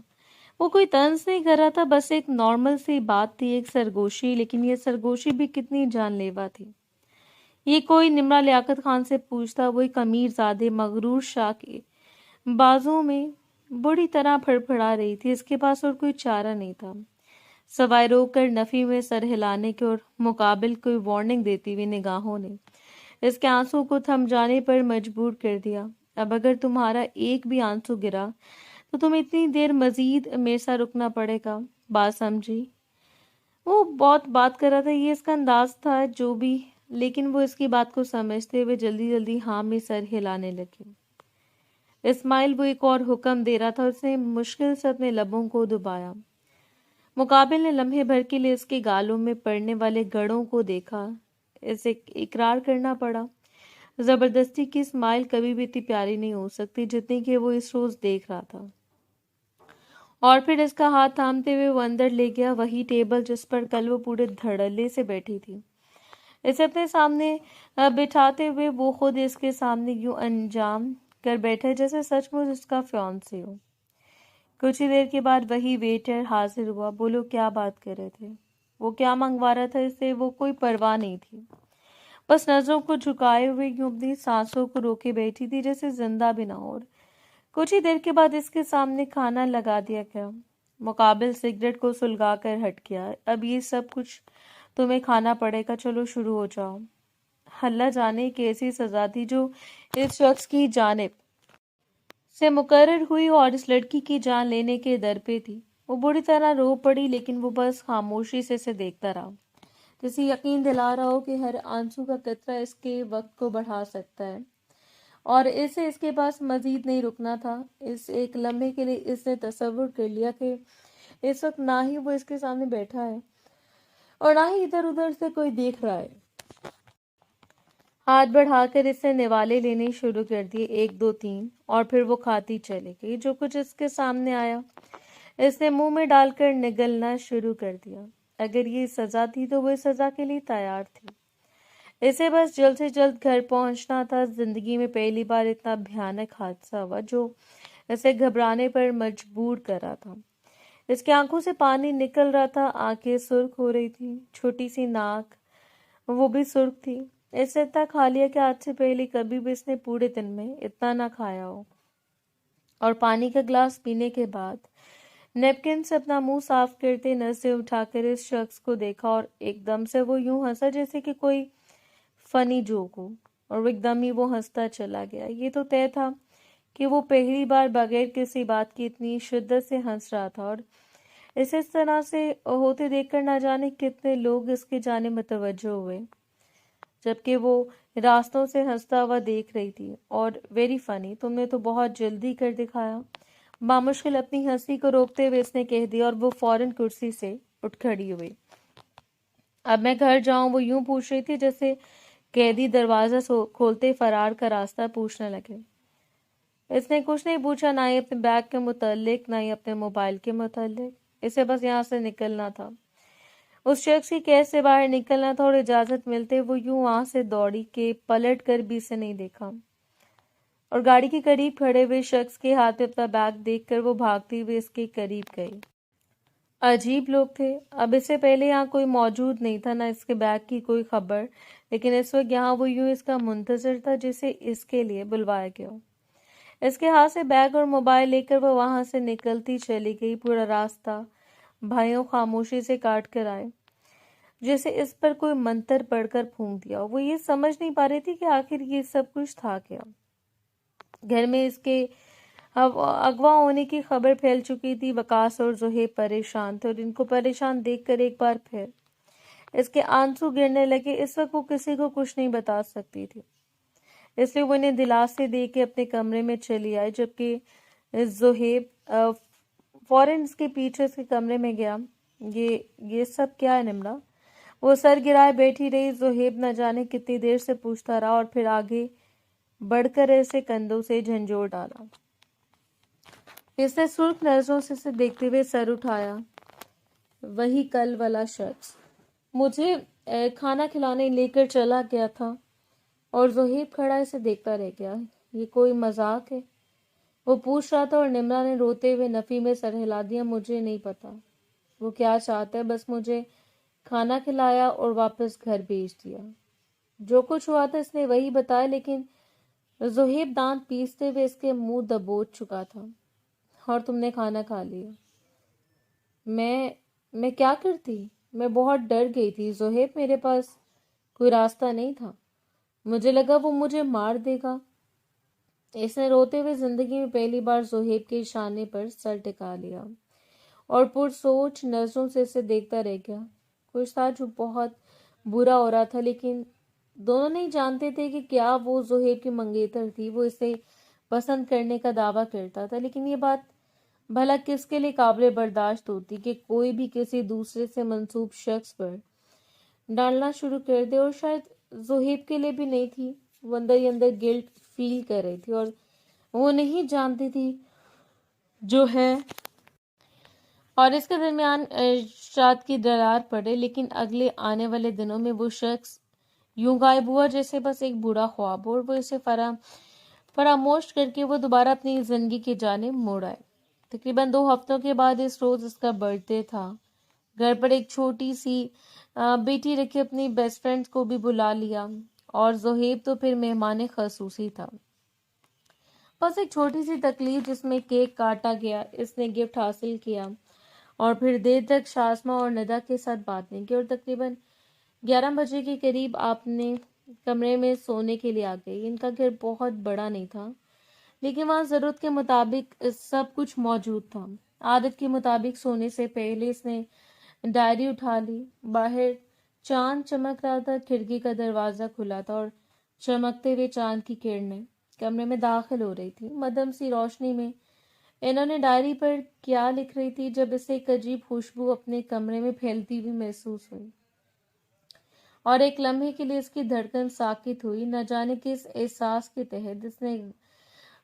وہ کوئی طنز نہیں کر رہا تھا، بس ایک نارمل سی بات تھی، ایک سرگوشی، لیکن یہ سرگوشی بھی کتنی جان لیوا تھی۔ یہ کوئی نمرہ لیاقت خان سے پوچھتا، وہ ایک امیر زادے مغرور شاہ کے بازوں میں بری طرح پھڑپھڑا رہی تھی۔ اس کے پاس اور کوئی چارہ نہیں تھا سوائے روک کر نفی میں سر ہلانے کے، اور مقابل کوئی وارننگ دیتی ہوئی نگاہوں نے اس کے آنسو کو تھم جانے پر مجبور کر دیا۔ اب اگر تمہارا ایک بھی آنسو گرا تو تمہیں اتنی دیر مزید میرے ساتھ رکنا پڑے گا، بات سمجھی؟ وہ بہت بات کر رہا تھا، یہ اس کا انداز تھا جو بھی، لیکن وہ اس کی بات کو سمجھتے ہوئے جلدی جلدی ہاں میں سر ہلانے لگے۔ اسماعیل وہ ایک اور حکم دے رہا تھا، اس نے مشکل سے اپنے لبوں کو دبایا۔ مقابل نے لمحے بھر کے لیے اس کے گالوں میں پڑنے والے گڑوں کو دیکھا، اسے اقرار کرنا پڑا۔ زبردستی کی اسماعیل کبھی بھی اتنی پیاری نہیں ہو سکتی جتنی کہ وہ اس روز دیکھ رہا تھا، اور پھر اس کا ہاتھ تھامتے ہوئے وہ اندر لے گیا، وہی ٹیبل جس پر کل وہ پورے دھڑلے سے بیٹھی تھی، اسے اپنے سامنے بٹھاتے ہوئے وہ خود اس کے سامنے یوں انجام کر بیٹھے جیسے سچ مچ اس کا فیانسی ہو۔ کچھ ہی دیر کے بعد وہی ویٹر حاضر ہوا۔ بولو، کیا بات کر رہے تھے؟ وہ کیا منگوا رہا تھا اسے؟ وہ کوئی پرواہ نہیں تھی، بس نظروں کو جھکائے ہوئے یوں اپنی سانسوں کو روکے بیٹھی تھی جیسے زندہ بھی نہ ہو۔ اور کچھ ہی دیر کے بعد اس کے سامنے کھانا لگا دیا گیا۔ مقابل سگریٹ کو سلگا کر ہٹ گیا۔ اب یہ سب کچھ تمہیں کھانا پڑے گا، چلو شروع ہو جاؤ۔ اللہ جانے کی ایسی سزا تھی جو اس شخص کی جانب سے مقرر ہوئی اور اس لڑکی کی جان لینے کے در پہ تھی۔ وہ بری طرح رو پڑی، لیکن وہ بس خاموشی سے اسے دیکھتا رہا، جسے یقین دلا رہا ہو کہ ہر آنسو کا قطرہ اس کے وقت کو بڑھا سکتا ہے، اور اسے اس کے پاس مزید نہیں رکنا تھا۔ اس ایک لمحے کے لیے اس نے تصور کر لیا کہ اس وقت نہ ہی وہ اس کے سامنے بیٹھا ہے اور نہ ہی ادھر ادھر سے کوئی دیکھ رہا ہے۔ ہاتھ بڑھا کر اس نے نوالے لینے شروع کر دیے، 1 2 3، اور پھر وہ کھاتی چلی گئی۔ جو کچھ اس کے سامنے آیا اس نے منہ میں ڈال کر نگلنا شروع کر دیا۔ اگر یہ سزا تھی تو وہ اس سزا کے لیے تیار تھی۔ اسے بس جلد سے جلد گھر پہنچنا تھا۔ زندگی میں پہلی بار اتنا بھیانک حادثہ ہوا جو اسے گھبرانے پر مجبور کر رہا تھا۔ اس کی آنکھوں سے پانی نکل رہا تھا، آنکھیں سرخ ہو رہی تھی، چھوٹی سی ناک وہ بھی سرخ تھی۔ اس نے اتنا کھا لیا کہ آج سے پہلے کبھی بھی اس نے پورے دن میں اتنا نہ کھایا ہو، اور پانی کا گلاس پینے کے بعد نیپکن سے اپنا منہ صاف کرتے نظریں اٹھا کر اس شخص کو دیکھا، اور ایک دم سے وہ یوں ہنسا جیسے کہ کوئی فنی جوک ہو، اور وہ ایک دم ہی وہ ہنستا چلا گیا۔ یہ تو طے تھا کہ وہ پہلی بار بغیر کسی بات کی اتنی شدت سے ہنس رہا تھا، اور اسے اس طرح سے ہوتے دیکھ کر نہ جانے کتنے لوگ اس کی جانب متوجہ ہوئے، جبکہ وہ راستوں سے ہنستا ہوا دیکھ رہی تھی۔ اور ویری فنی، تم نے تو بہت جلدی کر دکھایا، بامشکل اپنی ہنسی کو روکتے ہوئے اس نے کہہ دیا، اور وہ فوراً کرسی سے اٹھ کھڑی ہوئی۔ اب میں گھر جاؤں؟ وہ یوں پوچھ رہی تھی جیسے قیدی دروازہ کھولتے فرار کا راستہ پوچھنے لگے۔ اس نے کچھ نہیں پوچھا، نہ ہی اپنے بیگ کے متعلق، نہ ہی اپنے موبائل کے متعلق۔ اسے بس یہاں سے نکلنا تھا، اس شخص کی قید سے باہر نکلنا تھا، اور اجازت ملتے وہ یوں وہاں سے دوڑی کہ پلٹ کر بھی اسے نہیں دیکھا، اور گاڑی کے قریب کھڑے ہوئے شخص کے ہاتھ میں اپنا بیگ دیکھ کر وہ بھاگتی ہوئی اس کے قریب گئی۔ عجیب لوگ تھے، اب اس سے پہلے یہاں کوئی موجود نہیں تھا، نہ اس کے بیگ کی کوئی خبر، لیکن اس وقت یہاں وہ یوں اس کا منتظر تھا جسے اس کے لیے بلوایا گیا ہو۔ اس کے ہاتھ سے بیگ اور موبائل لے کر وہ وہاں سے نکلتی چلی گئی۔ پورا راستہ بھائیوں خاموشی سے کاٹ کر آئے، جیسے اس پر کوئی منتر پڑھ کر پھونک دیا۔ وہ یہ سمجھ نہیں پا رہی تھی کہ آخر یہ سب کچھ تھا کیا۔ گھر میں اس کے اغوا ہونے کی خبر پھیل چکی تھی۔ وقاص اور زہیب پریشان تھے، اور ان کو پریشان دیکھ کر ایک بار پھر اس کے آنسو گرنے لگے۔ اس وقت وہ کسی کو کچھ نہیں بتا سکتی تھی، اس لیے وہ انہیں دلاسے دے کے اپنے کمرے میں چلی آئی، جبکہ زہیب فوراً اس کے پیچھے اس کے کمرے میں گیا۔ یہ سب کیا ہے نمرہ؟ وہ سر گرائے بیٹھی رہی۔ زہیب نہ جانے کتنی دیر سے پوچھتا رہا، اور پھر آگے بڑھ کر اسے کندھوں سے جھنجھوڑ ڈالا۔ اس نے سرخ نظروں سے اسے دیکھتے ہوئے سر اٹھایا۔ وہی کل والا شخص مجھے کھانا کھلانے لے کر چلا گیا تھا، اور زہیب کھڑا اسے دیکھتا رہ گیا۔ یہ کوئی مذاق ہے؟ وہ پوچھ رہا تھا اور نمرا نے روتے ہوئے نفی میں سر ہلا دیا. مجھے نہیں پتا وہ کیا چاہتا ہے، بس مجھے کھانا کھلایا اور واپس گھر بھیج دیا. جو کچھ ہوا تھا اس نے وہی بتایا، لیکن زہیب دانت پیستے ہوئے اس کے منہ دبوچ چکا تھا. اور تم نے کھانا کھا لیا؟ میں کیا کرتی؟ میں بہت ڈر گئی تھی زہیب، میرے پاس کوئی راستہ نہیں تھا. مجھے لگا وہ مجھے مار دے گا. اس نے روتے ہوئے زندگی میں پہلی بار زہیب کے شانے پر سر ٹکا لیا اور پرسوچ نظروں سے اسے دیکھتا رہ گیا. کچھ تھا جو بہت برا ہو رہا تھا، لیکن دونوں نہیں جانتے تھے کہ کیا وہ زہیب کی منگیتر تھی. وہ اسے پسند کرنے کا دعویٰ کرتا تھا، لیکن یہ بات بھلا کس کے لیے قابل برداشت ہوتی کہ کوئی بھی کسی دوسرے سے منسوب شخص پر ڈالنا شروع کر دے. اور شاید زہیب کے لیے بھی نہیں تھی. وہ اندر ہی اندر گلٹ فیل کر رہی تھی اور وہ نہیں جانتی تھی جو ہے. اور اس کے درمیان ارشاد کی درار پڑے، لیکن اگلے آنے والے دنوں میں وہ شخص یوں غائب ہوا جیسے بس ایک برا خواب ہو، اور وہ اسے فراموش کر کے وہ دوبارہ اپنی زندگی کی جانب موڑ آئے. تقریباً 2 ہفتوں کے بعد اس روز اس کا برتھ ڈے تھا. گھر پر ایک چھوٹی سی بیٹی رکھی، اپنی بیسٹ فرینڈ کو بھی بلا لیا، اور زہیب تو پھر مہمان خصوصی تھا. بس ایک چھوٹی سی تکلیف جس میں کیک کاٹا گیا. اس نے گفٹ حاصل کیا اور پھر دیر تک شازمہ اور ندا کے ساتھ باتیں کی، اور تقریباً 11 بجے کے قریب آپ نے کمرے میں سونے کے لیے آ گئی. ان کا گھر بہت بڑا نہیں تھا، لیکن وہاں ضرورت کے مطابق سب کچھ موجود تھا. عادت کے مطابق سونے سے پہلے اس نے ڈائری اٹھا لی. باہر چاند چمک رہا تھا، کھڑکی کا دروازہ کھلا تھا اور چمکتے ہوئے چاند کی کرنیں کمرے میں داخل ہو رہی تھی. مدھم سی روشنی میں انہوں نے ڈائری پر کیا لکھ رہی تھی جب اسے ایک عجیب خوشبو اپنے کمرے میں پھیلتی ہوئی محسوس ہوئی، اور ایک لمحے کے لیے اس کی دھڑکن ساکت ہوئی. نہ جانے کس احساس کے تحت اس نے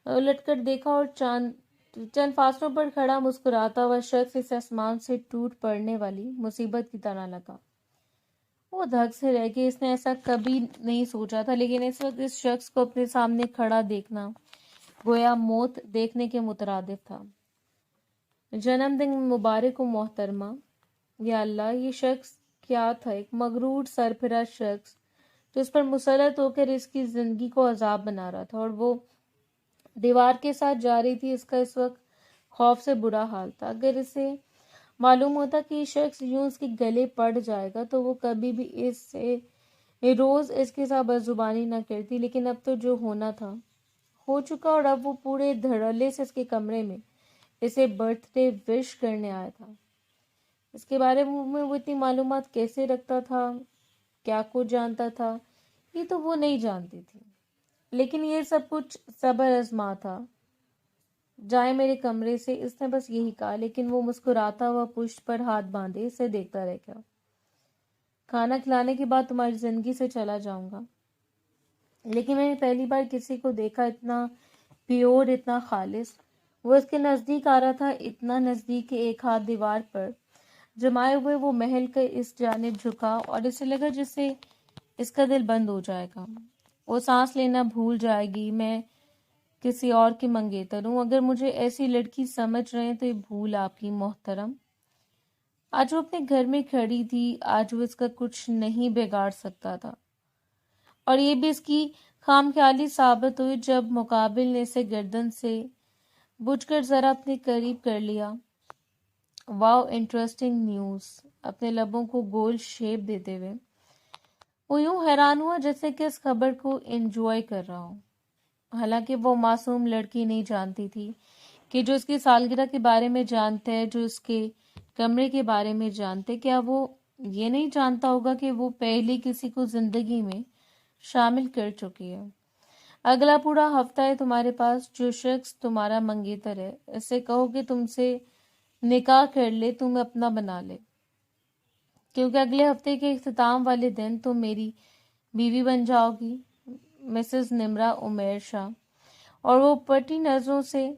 الٹ کر دیکھا اور چند فاصلوں پر کھڑا مسکراتا ہوا شخص اس آسمان سے ٹوٹ پڑنے والی مصیبت کی طرح لگا. وہ دھک سے رہ گئی. اس نے ایسا کبھی نہیں سوچا تھا، لیکن اس وقت اس شخص کو اپنے سامنے کھڑا دیکھنا گویا موت دیکھنے کے مترادف تھا. جنم دن مبارک ہو محترمہ. یا اللہ، یہ شخص کیا تھا؟ ایک مغرور سرپھرا شخص جو اس پر مسلط ہو کر اس کی زندگی کو عذاب بنا رہا تھا، اور وہ دیوار کے ساتھ جا رہی تھی. اس کا اس وقت خوف سے برا حال تھا. اگر اسے معلوم ہوتا کہ یہ شخص یوں اس کے گلے پڑ جائے گا تو وہ کبھی بھی روز اس کے ساتھ بدزبانی نہ کرتی. لیکن اب تو جو ہونا تھا ہو چکا، اور اب وہ پورے دھڑلے سے اس کے کمرے میں اسے برتھ ڈے وش کرنے آیا تھا. اس کے بارے میں وہ اتنی معلومات کیسے رکھتا تھا، کیا کچھ جانتا تھا، یہ تو وہ نہیں جانتی تھی. لیکن یہ سب کچھ صبر آزما تھا. جائے میرے کمرے سے، اس نے بس یہی کہا، لیکن وہ مسکراتا ہوا پشت پر ہاتھ باندھے اسے دیکھتا رہ گیا. کھانا کھلانے کے بعد تمہاری زندگی سے چلا جاؤں گا. لیکن میں نے پہلی بار کسی کو دیکھا اتنا پیور، اتنا خالص. وہ اس کے نزدیک آ رہا تھا، اتنا نزدیک کہ ایک ہاتھ دیوار پر جمائے ہوئے وہ محل کے اس جانب جھکا، اور اسے لگا جسے اس کا دل بند ہو جائے گا. وہ سانس لینا بھول جائے گی. میں کسی اور کی منگیتر ہوں. اگر مجھے ایسی لڑکی سمجھ رہے ہیں تو یہ بھول آپ کی محترم. آج وہ اپنے گھر میں کھڑی تھی. آج وہ اس کا کچھ نہیں بگاڑ سکتا تھا، اور یہ بھی اس کی خام خیالی ثابت ہوئی جب مقابل نے اسے گردن سے بجھ کر ذرا اپنے قریب کر لیا. واو، انٹرسٹنگ نیوز. اپنے لبوں کو گول شیپ دیتے ہوئے وہ یوں حیران ہوا جیسے کہ اس خبر کو انجوائے کر رہا ہو. حالانکہ وہ معصوم لڑکی نہیں جانتی تھی کہ جو اس کی سالگرہ کے بارے میں جانتا ہے، جو اس کے کمرے کے بارے میں جانتے، کیا وہ یہ نہیں جانتا ہوگا کہ وہ پہلے کسی کو زندگی میں شامل کر چکی ہے. اگلا پورا ہفتہ ہے تمہارے پاس. جو شخص تمہارا منگیتر ہے اسے کہو کہ تم سے نکاح کر لے، تمہیں اپنا بنا لے، کیونکہ اگلے ہفتے کے اختتام والے دن تم میری بیوی بن جاؤ گی. مسز نمرا عمیر شاہ. اور وہ پٹی نظروں سے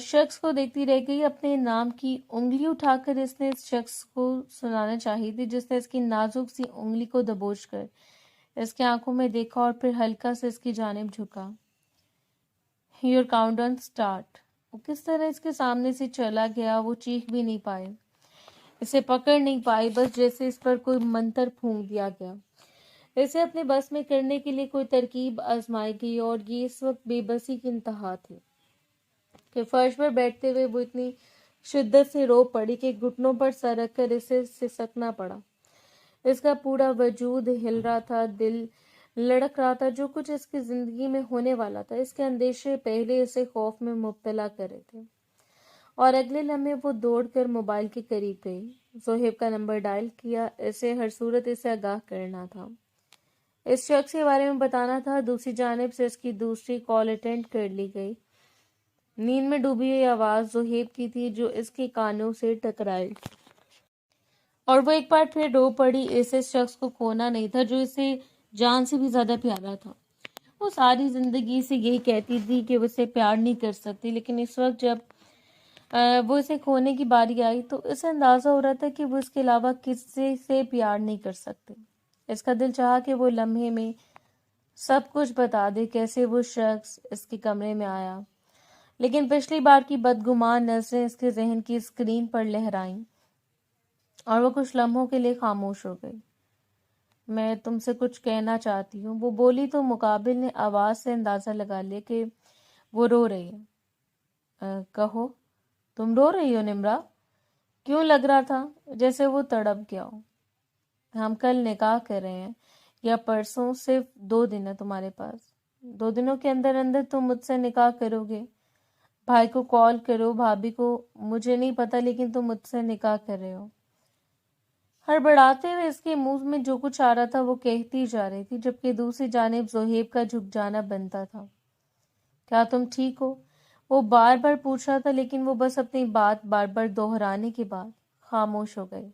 شخص کو دیکھتی رہ گئی. اپنے نام کی انگلی اٹھا کر اس نے اس شخص کو سنانا چاہی تھی، جس نے اس کی نازک سی انگلی کو دبوچ کر اس کی آنکھوں میں دیکھا اور پھر ہلکا سے اس کی جانب جھکا. Your count down start. وہ کس طرح اس کے سامنے سے چلا گیا. وہ چیخ بھی نہیں پائے, اسے پکڑ نہیں پائی, بس جیسے اس پر کوئی منتر پھونک دیا گیا. اسے اپنے بس میں کرنے کے لیے کوئی ترکیب آزمائی گئی اور یہ اس وقت بے بسی کی انتہا تھی کہ فرش پر بیٹھتے ہوئے وہ اتنی شدت سے رو پڑی کہ گھٹنوں پر سر رکھ کر اسے سسکنا پڑا. اس کا پورا وجود ہل رہا تھا, دل لڑک رہا تھا. جو کچھ اس کی زندگی میں ہونے والا تھا, اس کے اندیشے پہلے اسے خوف میں مبتلا کر رہے تھے. اور اگلے لمحے وہ دوڑ کر موبائل کے قریب گئی, زہیب کا نمبر ڈائل کیا. اسے ہر صورت اسے آگاہ کرنا تھا, اس شخص کے بارے میں بتانا تھا. دوسری جانب سے اس کی دوسری کال اٹینڈ کر لی گئی. نیند میں ڈوبی ہوئی آواز زہیب کی تھی جو اس کے کانوں سے ٹکرائی, اور وہ ایک بار پھر رو پڑی. ایسے شخص کو کھونا نہیں تھا جو اسے جان سے بھی زیادہ پیارا تھا. وہ ساری زندگی سے یہی کہتی تھی کہ وہ اسے پیار نہیں کر سکتی, لیکن اس وقت جب وہ اسے کھونے کی باری آئی تو اسے اندازہ ہو رہا تھا کہ وہ اس کے علاوہ کسی سے پیار نہیں کر سکتی. اس کا دل چاہا کہ وہ لمحے میں سب کچھ بتا دے, کیسے وہ شخص اس کے کمرے میں آیا, لیکن پچھلی بار کی بدگمان نظریں اس کے ذہن کی اسکرین پر لہرائیں اور وہ کچھ لمحوں کے لیے خاموش ہو گئی. میں تم سے کچھ کہنا چاہتی ہوں, وہ بولی تو مقابل نے آواز سے اندازہ لگا لیا کہ وہ رو رہی ہے. کہو. تم رو رہی ہو نمرا؟ کیوں لگ رہا تھا جیسے وہ تڑپ گیا ہو. ہم کل نکاح کر رہے ہیں, یا پرسوں, صرف 2 دن ہے تمہارے پاس. 2 دنوں کے اندر اندر تم مجھ سے نکاح کرو گے. بھائی کو کال کرو, بھابھی کو, مجھے نہیں پتا, لیکن تم مجھ سے نکاح کر رہے ہو. ہڑبڑاتے ہوئے اس کے منہ میں جو کچھ آ رہا تھا وہ کہتی جا رہی تھی, جبکہ دوسری جانب زہیب کا جھک جانا بنتا تھا. کیا تم ٹھیک ہو؟ وہ بار بار پوچھ رہا تھا, لیکن وہ بس اپنی بات بار بار دہرانے کے بعد خاموش ہو گئی.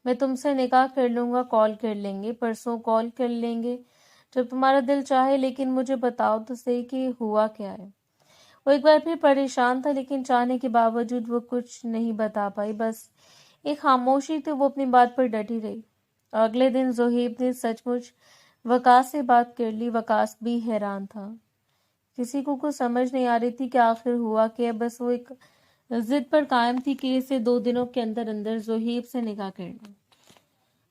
میں تم سے نکاح کر لوں گا, کال کر لیں گے, پرسوں کال کر لیں گے, جب تمہارا دل چاہے, لیکن مجھے بتاؤ تو صحیح کہ ہوا کیا ہے. وہ ایک بار پھر پریشان تھا, لیکن چاہنے کے باوجود وہ کچھ نہیں بتا پائی. بس ایک خاموشی تھی, وہ اپنی بات پر ڈٹی رہی. اور اگلے دن زہیب نے سچ مچ وقاص سے بات کر لی. وقاص بھی حیران تھا, کسی کو کچھ سمجھ نہیں آ رہی تھی کہ آخر ہوا کیا. بس وہ ایک ضد پر قائم تھی کہ اسے 2 دنوں کے اندر اندر زہیب سے نکاح کرنا.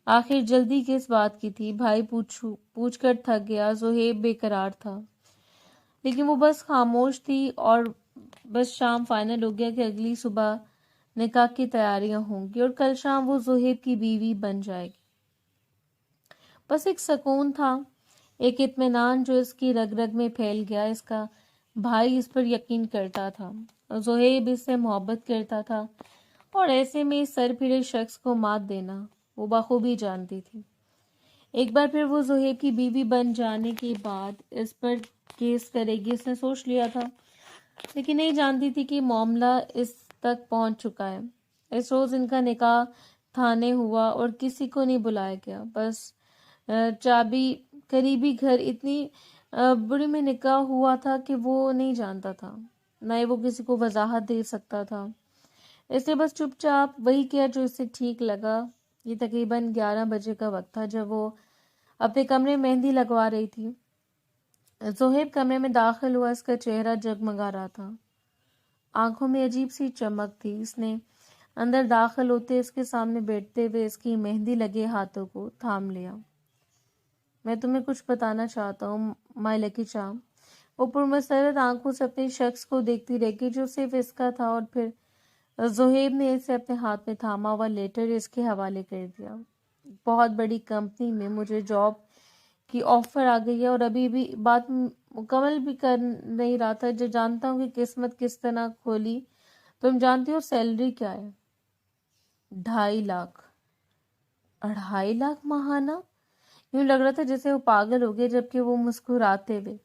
آخر جلدی کس بات کی تھی؟ بھائی پوچھ کر تھک گیا. زہیب بے قرار تھا, لیکن وہ بس خاموش تھی. اور بس شام فائنل ہو گیا کہ اگلی صبح نکاح کی تیاریاں ہوں گی اور کل شام وہ زہیب کی بیوی بن جائے گی. بس ایک سکون تھا, ایک اطمینان جو اس کی رگ رگ میں پھیل گیا. اس کا بھائی اس پر یقین کرتا تھا, زہیب اس سے محبت کرتا تھا, اور ایسے میں اس سر پھرے شخص کو مات دینا وہ بخوبی جانتی تھی. ایک بار پھر وہ زہیب کی بیوی بن جانے کے بعد اس پر کیس کرے گی, اس نے سوچ لیا تھا, لیکن نہیں جانتی تھی کہ معاملہ اس تک پہنچ چکا ہے. اس روز ان کا نکاح تھانے ہوا اور کسی کو نہیں بلایا گیا. بس چابی قریبی گھر اتنی بڑی میں نکاح ہوا تھا کہ وہ نہیں جانتا تھا, نہ ہی وہ کسی کو وضاحت دے سکتا تھا. اس نے بس چپ چاپ وہی کیا جو اسے ٹھیک لگا. یہ تقریباً 11 بجے کا وقت تھا جب وہ اپنے کمرے میں مہندی لگوا رہی تھی. زہیب کمرے میں داخل ہوا. اس کا چہرہ جگمگا رہا تھا, آنکھوں میں عجیب سی چمک تھی. اس نے اندر داخل ہوتے اس کے سامنے بیٹھتے ہوئے اس کی مہندی لگے ہاتھوں کو تھام لیا. میں تمہیں کچھ بتانا چاہتا ہوں مائی لکی چارم. وہ پرمسرت آنکھوں سے اپنے شخص کو دیکھتی رہ گئی جو صرف اس کا تھا, اور پھر زہیب نے اسے اپنے ہاتھ میں تھاما ہوا لیٹر اس کے حوالے کر دیا. بہت بڑی کمپنی میں مجھے جاب کی آفر آ گئی ہے, اور ابھی بھی بات مکمل بھی کر نہیں رہا تھا جو جانتا ہوں کہ قسمت کس طرح کھولی. تم جانتی ہو سیلری کیا ہے؟ 2.5 لاکھ. 2.5 لاکھ ماہانہ؟ یوں لگ رہا تھا جیسے وہ پاگل ہو گئے, جبکہ وہ مسکراتے ہوئے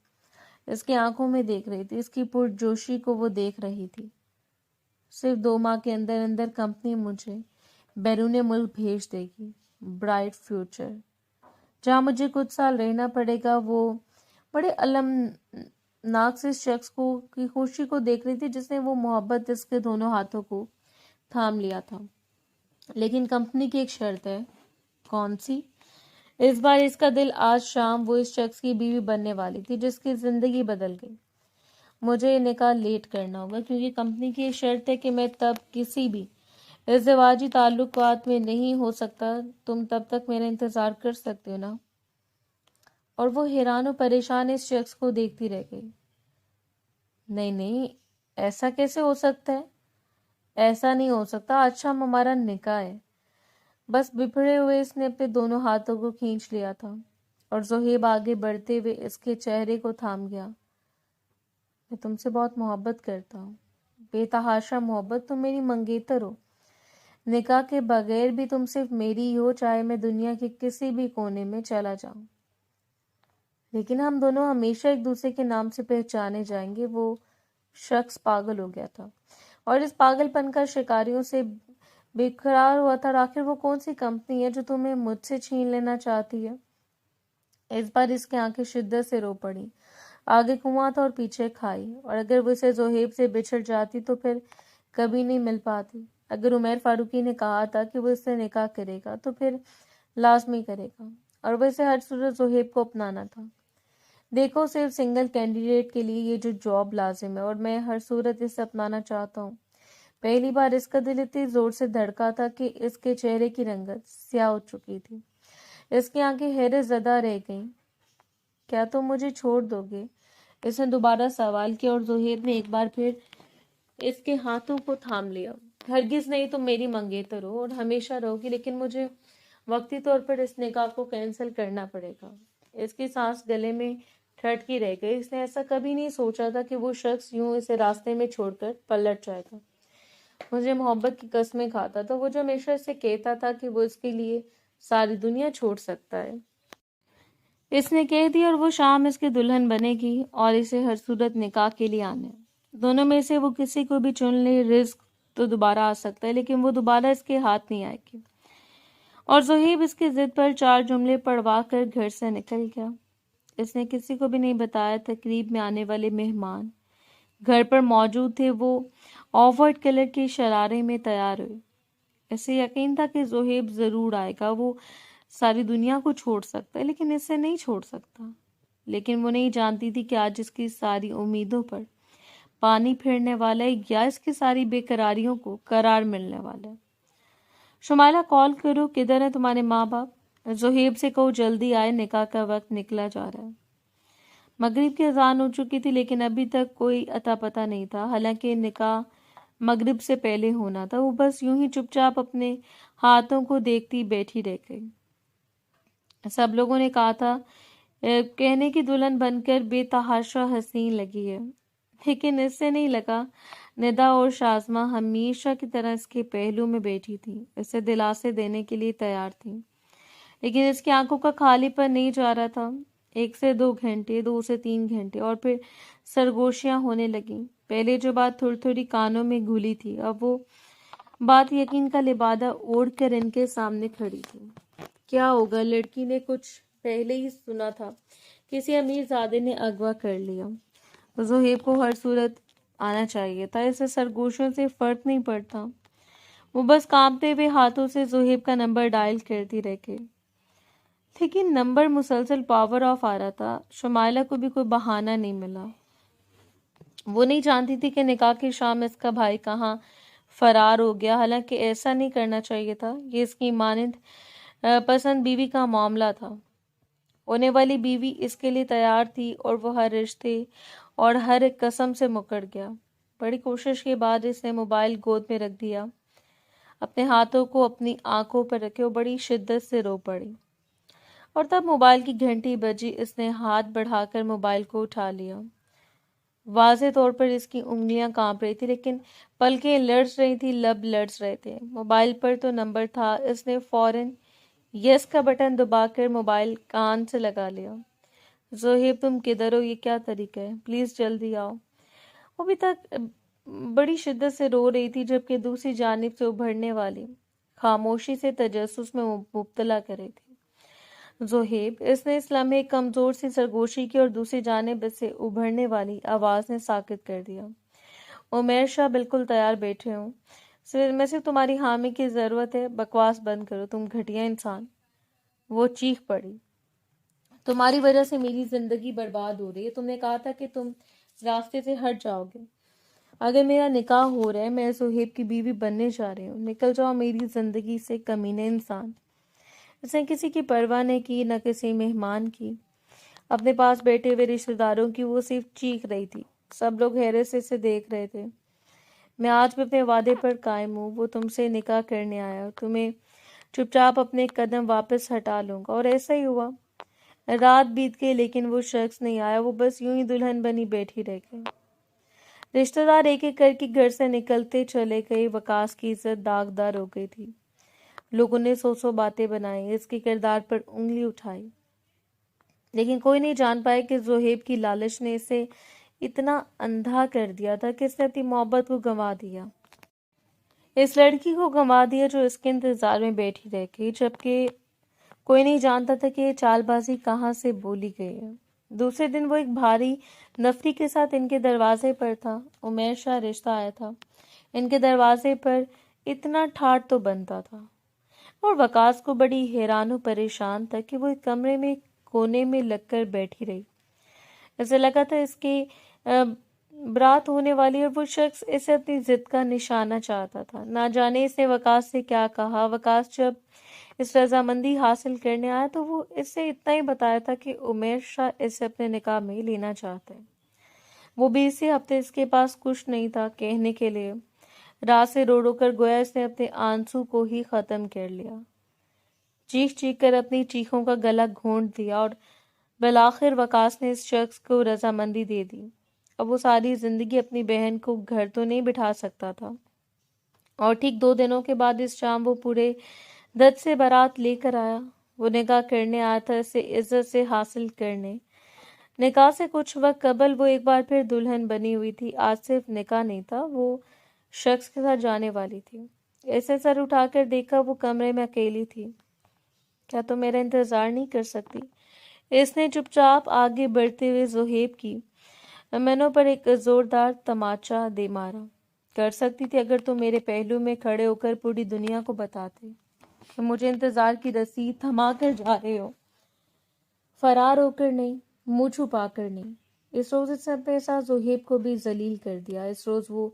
اس کی آنکھوں میں دیکھ رہی تھی. اس کی پرجوشی کو وہ دیکھ رہی تھی. صرف 2 ماہ کے اندر اندر کمپنی مجھے بیرون ملک بھیج دے گی. برائٹ فیوچر, جہاں مجھے کچھ سال رہنا پڑے گا. وہ بڑے المناک سے شخص کی خوشی کو دیکھ رہی تھی جس نے وہ محبت اس کے دونوں ہاتھوں کو تھام لیا تھا. لیکن کمپنی کی ایک شرط ہے. کون سی؟ اس بار اس کا دل آج شام وہ اس شخص کی بیوی بننے والی تھی جس کی زندگی بدل گئی. مجھے نکاح لیٹ کرنا ہوگا کیونکہ کمپنی کی شرط ہے کہ میں تب کسی بھی ازدواجی تعلقات میں نہیں ہو سکتا. تم تب تک میرا انتظار کر سکتے ہو نا؟ اور وہ حیران و پریشان اس شخص کو دیکھتی رہ گئی. نہیں نہیں، ایسا کیسے ہو سکتا ہے؟ ایسا نہیں ہو سکتا، آج شام ہمارا نکاح ہے. بس بپھڑے ہوئے اس نے اپنے دونوں ہاتھوں کو کھینچ لیا تھا اور زہیب آگے بڑھتے ہوئے اس کے چہرے کو تھام گیا. میں تم سے بہت محبت کرتا ہوں، بے تحاشا محبت. تم میری منگیتر ہو. نکاح کے بغیر بھی تم صرف میری ہی ہو، چاہے میں دنیا کے کسی بھی کونے میں چلا جاؤں. لیکن ہم دونوں ہمیشہ ایک دوسرے کے نام سے پہچانے جائیں گے. وہ شخص پاگل ہو گیا تھا اور اس پاگل پن کا شکاریوں سے بے قرار ہوا تھا. آخر وہ کون سی کمپنی ہے جو تمہیں مجھ سے چھین لینا چاہتی ہے؟ اس بار اس کی آنکھیں شدت سے رو پڑی. آگے کنواں تھا اور پیچھے کھائی، اور اگر وہ اسے زہیب سے بچھڑ جاتی تو پھر کبھی نہیں مل پاتی. اگر عمیر فاروقی نے کہا تھا کہ وہ اس سے نکاح کرے گا تو پھر لازمی کرے گا، اور وہ اسے ہر صورت زہیب کو اپنانا تھا. دیکھو، صرف سنگل کینڈیڈیٹ کے لیے یہ جو جاب لازم ہے، اور میں ہر صورت اسے اپنانا چاہتا ہوں. پہلی بار اس کا دل اتنی زور سے دھڑکا تھا کہ اس کے چہرے کی رنگت سیاہ ہو چکی تھی. اس کی آنکھیں حیرت زدہ رہ گئیں. کیا تم مجھے چھوڑ دو گے؟ اس نے دوبارہ سوال کیا اور زہیب نے ایک بار پھر اس کے ہاتھوں کو تھام لیا. ہرگز نہیں، تم میری منگیتر ہو اور ہمیشہ رہو گی، لیکن مجھے وقتی طور پر اس نکاح کو کینسل کرنا پڑے گا. اس کی سانس گلے میں ٹھٹکی رہ گئی. اس نے ایسا کبھی نہیں سوچا تھا کہ وہ شخص یوں اسے راستے میں چھوڑ کر پلٹ جائے گا. مجھے محبت کی قسمیں کھاتا تھا، وہ جو ہمیشہ اسے کہتا تھا کہ وہ اس کے لیے ساری دنیا چھوڑ سکتا ہے. اس نے کہہ دیا، اور وہ شام اس کی دلہن بنے گی اور اسے ہر صورت نکاح کے لیے آنا ہے. دونوں میں سے وہ کسی کو بھی چن لے، رزق تو دوبارہ آ سکتا ہے لیکن وہ دوبارہ اس کے ہاتھ نہیں آئے گی. اور زہیب اس کی ضد پر 4 جملے پڑھوا کر گھر سے نکل گیا. اس نے کسی کو بھی نہیں بتایا. تقریب میں آنے والے مہمان گھر پر موجود تھے. وہ آف وائٹ کلر کی شرارے میں تیار ہوئے. اسے یقین تھا کہ زہیب ضرور آئے گا. وہ ساری دنیا کو چھوڑ سکتا ہے لیکن اسے نہیں چھوڑ سکتا. لیکن وہ نہیں جانتی تھی کہ آج اس کی ساری امیدوں پر پانی پھرنے والا ہے یا اس کی ساری بے قراریوں کو قرار ملنے والا ہے. شمائلہ، کال کرو، کدھر ہیں تمہارے ماں باپ؟ زہیب سے کہو جلدی آئے، نکاح کا وقت نکلا جا رہا ہے. مغرب کی اذان ہو چکی تھی لیکن ابھی تک کوئی اتا پتہ نہیں تھا. حالانکہ نکاح مغرب سے پہلے ہونا تھا. وہ بس یوں ہی چپ چاپ اپنے ہاتھوں کو دیکھتی بیٹھی رہ گئی. سب لوگوں نے کہا تھا کہنے کی دلہن بن کر بے تحاشا حسین لگی ہے، لیکن اس سے نہیں لگا. ندا اور شازمہ ہمیشہ کی طرح اس کے پہلو میں بیٹھی تھی، اسے دلاسے دینے کے لیے تیار تھی. لیکن اس کی آنکھوں کا خالی پر نہیں جا رہا تھا. 1 سے 2 گھنٹے، 2 سے 3 گھنٹے، اور پھر سرگوشیاں ہونے لگیں. پہلے جو بات تھوڑی تھوڑی کانوں میں گھلی تھی، اب وہ بات یقین کا لبادہ اوڑھ کر ان کے سامنے کھڑی تھی. کیا ہوگا؟ لڑکی نے کچھ پہلے ہی سنا تھا. کسی امیر زادے نے اغوا کر لیا. زہیب کو ہر صورت آنا چاہیے تھا. اسے سرگوشیوں سے فرق نہیں پڑتا. وہ بس کانپتے ہوئے ہاتھوں سے زہیب کا نمبر ڈائل کرتی رہ گئی. لیکن نمبر مسلسل پاور آف آ رہا تھا. شمائلہ کو بھی کوئی بہانہ نہیں ملا. وہ نہیں جانتی تھی کہ نکاح کی شام اس کا بھائی کہاں فرار ہو گیا. حالانکہ ایسا نہیں کرنا چاہیے تھا. یہ اس کی مانند پسند بیوی کا معاملہ تھا. ہونے والی بیوی اس کے لیے تیار تھی اور وہ ہر رشتے اور ہر ایک قسم سے مکر گیا. بڑی کوشش کے بعد اس نے موبائل گود میں رکھ دیا، اپنے ہاتھوں کو اپنی آنکھوں پر رکھے اور بڑی شدت سے رو پڑی. اور تب موبائل کی گھنٹی بجی. اس نے ہاتھ بڑھا کر موبائل کو اٹھا لیا. واضح طور پر اس کی انگلیاں کانپ رہی تھی لیکن پلکیں لرز رہی تھی، لب لرز رہے تھے. موبائل پر تو نمبر تھا. اس نے فوراً یس کا بٹن دبا کر موبائل کان سے لگا لیا. زہیب، تم کدھر ہو؟ یہ کیا طریقہ ہے؟ پلیز جلدی آؤ. وہ ابھی تک بڑی شدت سے رو رہی تھی جبکہ دوسری جانب سے ابھرنے والی خاموشی سے تجسس میں مبتلا کر رہی تھی. زہیب، اس نے اس لمحے ایک کمزور سی سرگوشی کی اور دوسری جانب سے ابھرنے والی آواز نے ساکت کر دیا. عمیر شاہ بالکل تیار بیٹھے ہوں. میں صرف تمہاری حامی کی ضرورت ہے. بکواس بند کرو، تم گھٹیا انسان. وہ چیخ پڑی. تمہاری وجہ سے میری زندگی برباد ہو رہی ہے. تم نے کہا تھا کہ تم راستے سے ہٹ جاؤ گے۔ اگر میرا نکاح ہو رہا ہے، میں صہیب کی بیوی بننے جا رہی ہوں، نکل جاؤ میری زندگی سے کمینے انسان۔ اس نے کسی کی پرواہ نہیں کی، نہ کسی مہمان کی، اپنے پاس بیٹھے ہوئے رشتہ داروں کی۔ وہ صرف چیخ رہی تھی، سب لوگ حیرت سے اسے دیکھ رہے تھے۔ میں آج بھی اپنے وعدے پر قائم ہوں، وہ تم سے نکاح کرنے آیا، تمہیں چپ چاپ اپنے قدم واپس ہٹا لوں گا۔ اور ایسا ہی ہوا۔ رات بیت گئی لیکن وہ شخص نہیں آیا، وہ بس یوں ہی دلہن بنی بیٹھی رہ گئی۔ رشتہ دار ایک ایک کر کے گھر سے نکلتے چلے گئے۔ وقاص کی عزت داغدار ہو گئی تھی، لوگوں نے سو باتیں بنائی، اس کے کردار پر انگلی اٹھائی، لیکن کوئی نہیں جان پائے کہ زہیب کی لالچ نے اسے اتنا اندھا کر دیا تھا کہ اس نے اپنی محبت کو گنوا دیا، اس لڑکی کو گنوا دیا جو اس کے انتظار میں بیٹھی رہ گئی، جبکہ کوئی نہیں جانتا تھا کہ یہ چال بازی کہاں سے بولی گئی ہے۔ دوسرے دن وہ ایک بھاری نفری کے ساتھ ان کے دروازے پر تھا۔ عمیر شاہ رشتہ آیا تھا، ان کے دروازے پر اتنا ٹھاٹ تو بنتا تھا، اور وقاص کو بڑی حیران و پریشان تھا کہ وہ ایک کمرے میں کونے میں لگ کر بیٹھی رہی۔ اسے لگا تھا اس کی برات ہونے والی، اور وہ شخص اسے اپنی ضد کا نشانہ چاہتا تھا۔ نہ جانے اس نے وقاص سے کیا کہا۔ وقاص جب اس رضامندی حاصل کرنے آیا تو وہ اس سے اتنا ہی بتایا تھا کہ عمیر شاہ اسے اپنے نکاح میں لینا چاہتے ہیں۔ وہ بھی اسی ہفتے اس کے پاس کچھ نہیں تھا کہنے کے لیے۔ رات سے رو رو کر گویا اس نے اپنے آنسو کو ہی ختم کر لیا، چیخ چیخ کر اپنی چیخوں کا گلا گھونٹ دیا، اور بالآخر وقاص نے اس شخص کو رضامندی دے دی۔ اب وہ ساری زندگی اپنی بہن کو گھر تو نہیں بٹھا سکتا تھا، اور ٹھیک 2 دنوں کے بعد اس شام وہ پورے دد سے بارات لے کر آیا۔ وہ نکاح کرنے آیا تھا، اسے عزت سے حاصل کرنے۔ نکاح سے کچھ وقت قبل وہ ایک بار پھر دلہن بنی ہوئی تھی۔ آج صرف نکاح نہیں تھا، وہ شخص کے ساتھ جانے والی تھی۔ ایسے سر اٹھا کر دیکھا، وہ کمرے میں اکیلی تھی۔ کیا تم میرا انتظار نہیں کر سکتی؟ اس نے چپ چاپ آگے بڑھتے ہوئے زہیب کی مینوں پر ایک زوردار تماچا دے مارا۔ کر سکتی تھی اگر تم میرے پہلو میں کھڑے ہو کر پوری دنیا کو بتاتے کہ مجھے انتظار کی رسی تھما کر جا رہے ہو، فرار ہو کر نہیں، منہ چھپا کر نہیں۔ اس روز اس نے اپنے ساتھ زہیب کو بھی ذلیل کر دیا۔ اس روز وہ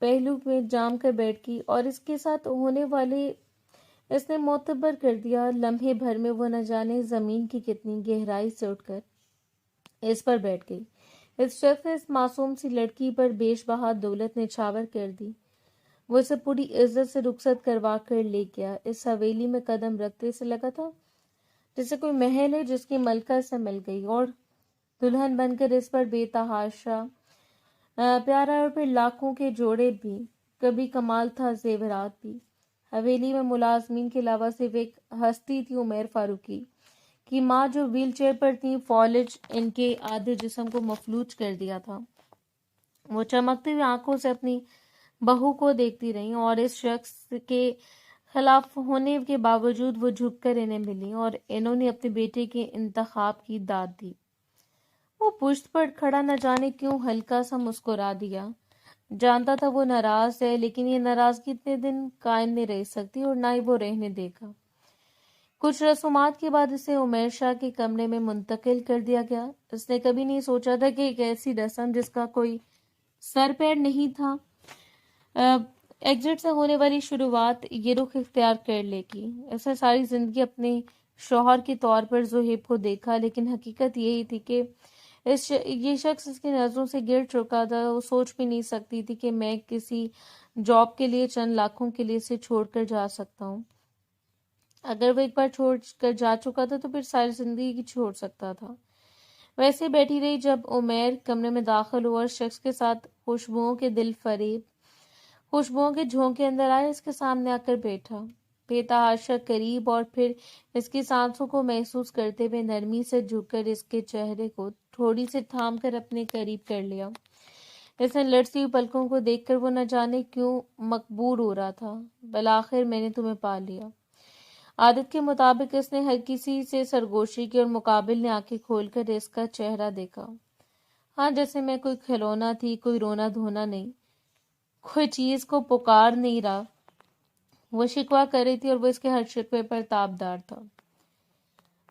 پہلو میں جام کر بیٹھ گئی، اور اس کے ساتھ ہونے والے اس نے معتبر کر دیا۔ لمحے بھر میں وہ نہ جانے زمین کی کتنی گہرائی سے اٹھ کر اس پر بیٹھ گئی۔ اس شخص نے اس معصوم سی لڑکی پر بیش بہا دولت نچھاور کر دی۔ وہ اسے پوری عزت سے رخصت کروا کر لے گیا۔ اس حویلی میں قدم رکھتے سے لگا تھا جیسے کوئی محل ہے جس کی ملکہ سے مل گئی، اور دلہن بن کر اس پر بے تحاشا پیارا، اور پھر لاکھوں کے جوڑے بھی، کبھی کمال تھا زیورات بھی۔ حویلی میں ملازمین کے علاوہ صرف ایک ہستی تھی، عمیر فاروقی کی ماں، جو ویل چیئر پر تھی۔ فالج ان کے آدھے جسم کو مفلوج کر دیا تھا۔ وہ چمکتی ہوئی آنکھوں سے اپنی بہو کو دیکھتی رہیں، اور اس شخص کے خلاف ہونے کے باوجود وہ جھک کر انہیں ملی، اور انہوں نے اپنے بیٹے کے انتخاب کی داد دی۔ وہ پشت پر کھڑا نہ جانے کیوں ہلکا سا مسکرا دیا۔ جانتا تھا وہ ناراض ہے، لیکن یہ ناراضگی اتنے دن قائم نہیں رہ سکتی، اور نہ ہی وہ رہنے دے گا۔ کچھ رسومات کے بعد اسے عمیر شاہ کے کمرے میں منتقل کر دیا گیا۔ اس نے کبھی نہیں سوچا تھا کہ ایک ایسی رسم جس کا کوئی سر پیر نہیں تھا، ایگزٹ سے ہونے والی شروعات یہ رخ اختیار کر لے گی۔ اس نے ساری زندگی اپنے شوہر کے طور پر زہیب کو دیکھا، لیکن حقیقت یہی تھی کہ یہ شخص اس کی نظروں سے گر چکا تھا۔ وہ سوچ بھی نہیں سکتی تھی کہ میں کسی جاب کے لیے چند لاکھوں کے لیے اسے چھوڑ کر جا سکتا ہوں۔ اگر وہ ایک بار چھوڑ کر جا چکا تھا تو پھر ساری زندگی کی چھوڑ سکتا تھا۔ ویسے بیٹھی رہی جب عمیر کمرے میں داخل ہوا، اور شخص کے ساتھ خوشبوؤں کے دل فریب خوشبوؤں کے جھونکے اندر آئے، اس کے سامنے آ کر بیٹھا، بے تحاشا قریب، اور پھر اس کی سانسوں کو محسوس کرتے ہوئے نرمی سے جھک کر اس کے چہرے کو تھوڑی سی تھام کر اپنے قریب کر لیا۔ اس نے لڑسی ہوئی پلکوں کو دیکھ کر وہ نہ جانے کیوں مقبور ہو رہا تھا۔ بالآخر میں نے تمہیں پا لیا۔ عادت کے مطابق اس نے ہر کسی سے سرگوشی کی، اور مقابل نے آنکھیں کھول کر اس کا چہرہ دیکھا۔ ہاں، جیسے میں کوئی کھلونا تھی، کوئی رونا دھونا نہیں، کوئی چیز کو پکار نہیں رہا۔ وہ شکوہ کر رہی تھی، اور وہ اس کے ہر شکوے پر تابدار تھا۔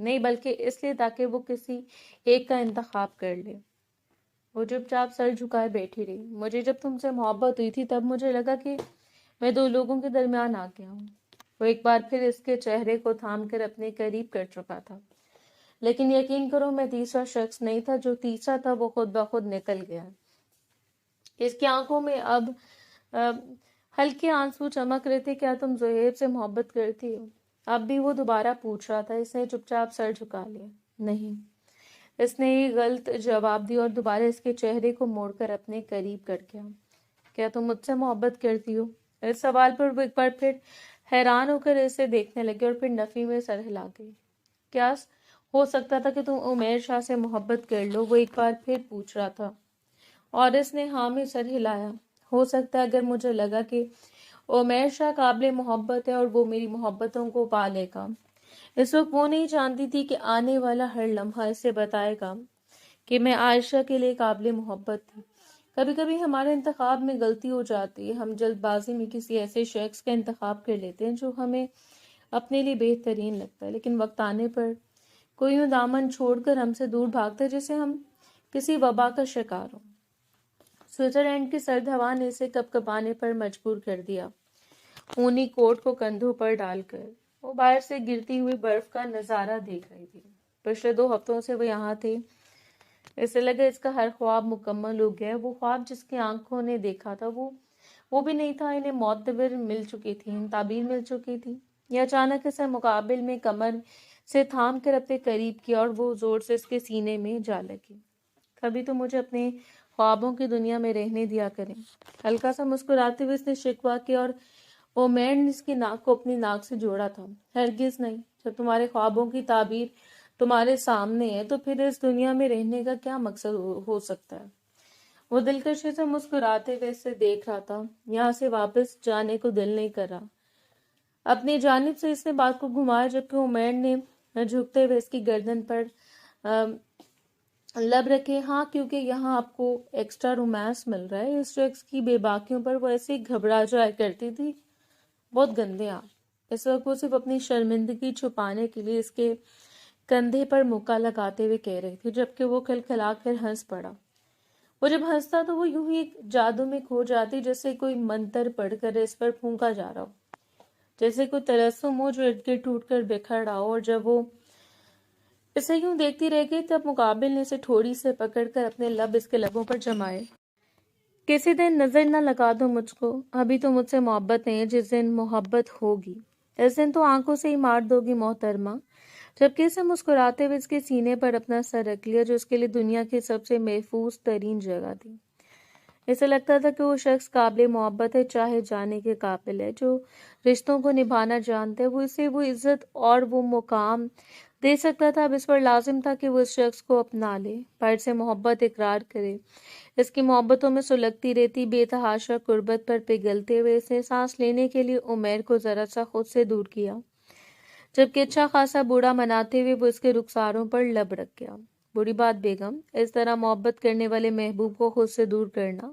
نہیں بلکہ اس لیے تاکہ وہ کسی ایک کا انتخاب کر لے۔ وہ چپ چاپ سر جھکائے بیٹھی رہی۔ مجھے جب تم سے محبت ہوئی تھی تب مجھے لگا کہ میں دو لوگوں کے درمیان آ گیا ہوں۔ وہ ایک بار پھر اس کے چہرے کو تھام کر اپنے قریب کر چکا تھا، لیکن یقین کرو میں تیسرا شخص نہیں تھا، جو تیسرا تھا وہ خود بخود نکل گیا۔ اس کی آنکھوں میں اب ہلکے آنسو چمک رہے تھے۔ کیا تم زہیب سے محبت کرتی ہو؟ اب بھی وہ دوبارہ پوچھ رہا تھا۔ اس نے چپ چاپ سر جھکا لیا۔ نہیں، اس نے یہ غلط جواب دیا اور دوبارہ اس کے چہرے کو موڑ کر اپنے قریب کر گیا۔ کیا تم مجھ سے محبت کرتی ہو؟ اس سوال پر وہ ایک بار پھر حیران ہو کر اسے دیکھنے لگی اور پھر نفی میں سر ہلا گئی۔ کیا ہو سکتا تھا کہ تم عمیر شاہ سے محبت کر لو؟ وہ ایک بار پھر پوچھ رہا تھا اور اس نے ہاں میں سر ہلایا۔ ہو سکتا ہے اگر مجھے لگا کہ عمیر شاہ قابل محبت ہے اور وہ میری محبتوں کو پا لے گا۔ اس وقت وہ نہیں جانتی تھی کہ آنے والا ہر لمحہ اسے بتائے گا کہ میں عائشہ کے لیے قابل محبت تھی۔ کبھی کبھی ہمارے انتخاب میں غلطی ہو جاتی ہے، ہم جلد بازی میں کسی ایسے شخص کا انتخاب کر لیتے ہیں جو ہمیں اپنے لیے بہترین لگتا ہے، لیکن وقت آنے پر کوئی یوں دامن چھوڑ کر ہم سے دور بھاگتا ہے جیسے ہم کسی وبا کا شکار ہوں۔ سوئٹزرلینڈ کی سرد ہوا نے اسے کپ کپانے پر مجبور کر دیا۔ اونی کوٹ کو کندھوں پر ڈال کر وہ باہر سے گرتی ہوئی برف کا نظارہ دیکھ رہی تھی۔ پچھلے 2 ہفتوں سے وہ یہاں تھے۔ اسے لگا اس کا ہر خواب مکمل ہو گیا۔ وہ خواب جس کی آنکھوں نے دیکھا تھا وہ بھی نہیں تھا۔ انہیں معتبر مل چکی تھی، تعبیر مل چکی تھی۔ یہ اچانک اسے مقابل میں کمر سے تھام کر اپنے قریب کیا اور وہ زور سے اس کے سینے میں جا لگی۔ کبھی تو مجھے اپنے خوابوں کی دنیا میں رہنے دیا کریں۔ ہلکا سا مسکراتے ہوئے اس نے شکوہ کیا اور عمیر نے اس کی ناک کو اپنی ناک سے جوڑا تھا۔ ہرگز نہیں، جب تمہارے خوابوں کی تعبیر تمہارے سامنے ہے تو پھر اس دنیا میں رہنے کا کیا مقصد ہو سکتا ہے؟ وہ دلکشی سے مسکراتے ہوئے اسے دیکھ رہا تھا۔ یہاں سے واپس جانے کو دل نہیں کر رہا۔ اپنی جانب سے اس نے بات کو گھمایا، جبکہ عمیر نے جھکتے ہوئے اس کی گردن پر لب رکھے۔ ہاں، کیونکہ یہاں آپ کو ایکسٹرا رومانس مل رہا ہے۔ اس شخص کی بے باکیوں پر وہ ایسے گھبرا جایا کرتی تھی۔ بہت گندے آپ۔ اس وقت وہ صرف اپنی شرمندگی چھپانے کے لیے اس کے کندھے پر مکہ لگاتے ہوئے کہہ رہی تھی، جبکہ وہ کھلکھلا کر ہنس پڑا۔ وہ جب ہنستا تو وہ یوں ہی ایک جادو میں کھو جاتی، جیسے کوئی منتر پڑھ کر اس پر پھونکا جا رہا ہو، جیسے کوئی تلسم ہو جو ارد گرد ٹوٹ کر بکھر رہا ہو۔ اور جب وہ اسے یوں دیکھتی رہ گئی تب مقابل نے اسے ٹھوڑی سے پکڑ کر اپنے لب اس کے لبوں پر جمائے۔ کسی دن نظر نہ لگا دو مجھ کو، ابھی تو مجھ سے محبت نہیں ہے، جس دن محبت ہوگی اس دن تو آنکھوں سے ہی مار دو گی محترمہ۔ جبکہ اسے مسکراتے ہوئے اس کے سینے پر اپنا سر رکھ لیا، جو اس کے لیے دنیا کی سب سے محفوظ ترین جگہ تھی۔ اسے لگتا تھا کہ وہ شخص قابل محبت ہے، چاہے جانے کے قابل ہے، جو رشتوں کو نبھانا جانتا ہے، وہ اسے وہ عزت اور وہ مقام دے سکتا تھا۔ اب اس پر لازم تھا کہ وہ اس شخص کو اپنا لے، باہر سے محبت اقرار کرے۔ اس کی محبتوں میں سلگتی رہتی بے تحاشا قربت پر پگھلتے ہوئے اس نے سانس لینے کے لیے عمیر کو ذرا سا خود سے دور کیا، جبکہ اچھا خاصا بوڑھا مناتے ہوئے وہ اس کے رخساروں پر لب رکھ گیا۔ بری بات بیگم، اس طرح محبت کرنے والے محبوب کو خود سے دور کرنا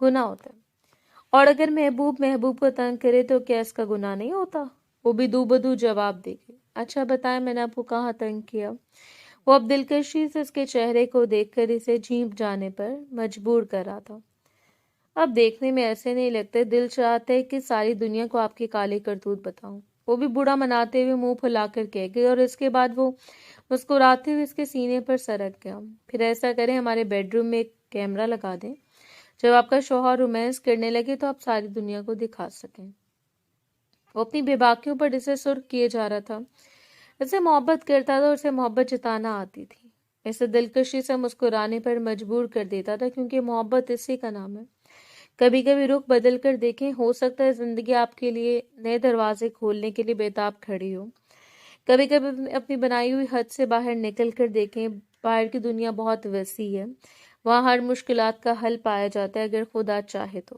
گناہ ہوتا ہے، اور اگر محبوب کو تنگ کرے تو کیا اس کا گناہ نہیں ہوتا؟ وہ بھی دو بدو جواب دے گی۔ اچھا بتائیں میں نے آپ کو کہاں تنگ کیا؟ وہ اب دلکشی سے اس کے چہرے کو دیکھ کر اسے جھینپ جانے پر مجبور کر رہا تھا۔ اب دیکھنے میں ایسے نہیں لگتے، دل چاہتا ہے کہ ساری دنیا کو آپ کی کالی کرتوت بتاؤں۔ وہ بھی بوڑھا مناتے ہوئے منہ پھلا کر کہہ گئی، اور اس کے بعد وہ مسکراتے ہوئے اس کے سینے پر سرک گیا۔ پھر ایسا کریں، ہمارے بیڈ روم میں ایک کیمرہ لگا دیں، جب آپ کا شوہر رومانس کرنے لگے تو آپ ساری دنیا کو دکھا سکیں۔ وہ اپنی بے باکیوں پر اسے سرخ کیے جا رہا تھا۔ اسے محبت کرتا تھا اور اسے محبت جتانا آتی تھی۔ اسے دلکشی سے مسکرانے پر مجبور کر دیتا تھا، کیونکہ محبت اسی کا نام ہے۔ کبھی کبھی رخ بدل کر دیکھیں، ہو سکتا ہے زندگی آپ کے لیے نئے دروازے کھولنے کے لیے بےتاب کھڑی ہو۔ کبھی کبھی اپنی بنائی ہوئی حد سے باہر نکل کر دیکھیں، باہر کی دنیا بہت وسیع ہے، وہاں ہر مشکلات کا حل پایا جاتا ہے اگر خدا چاہے تو۔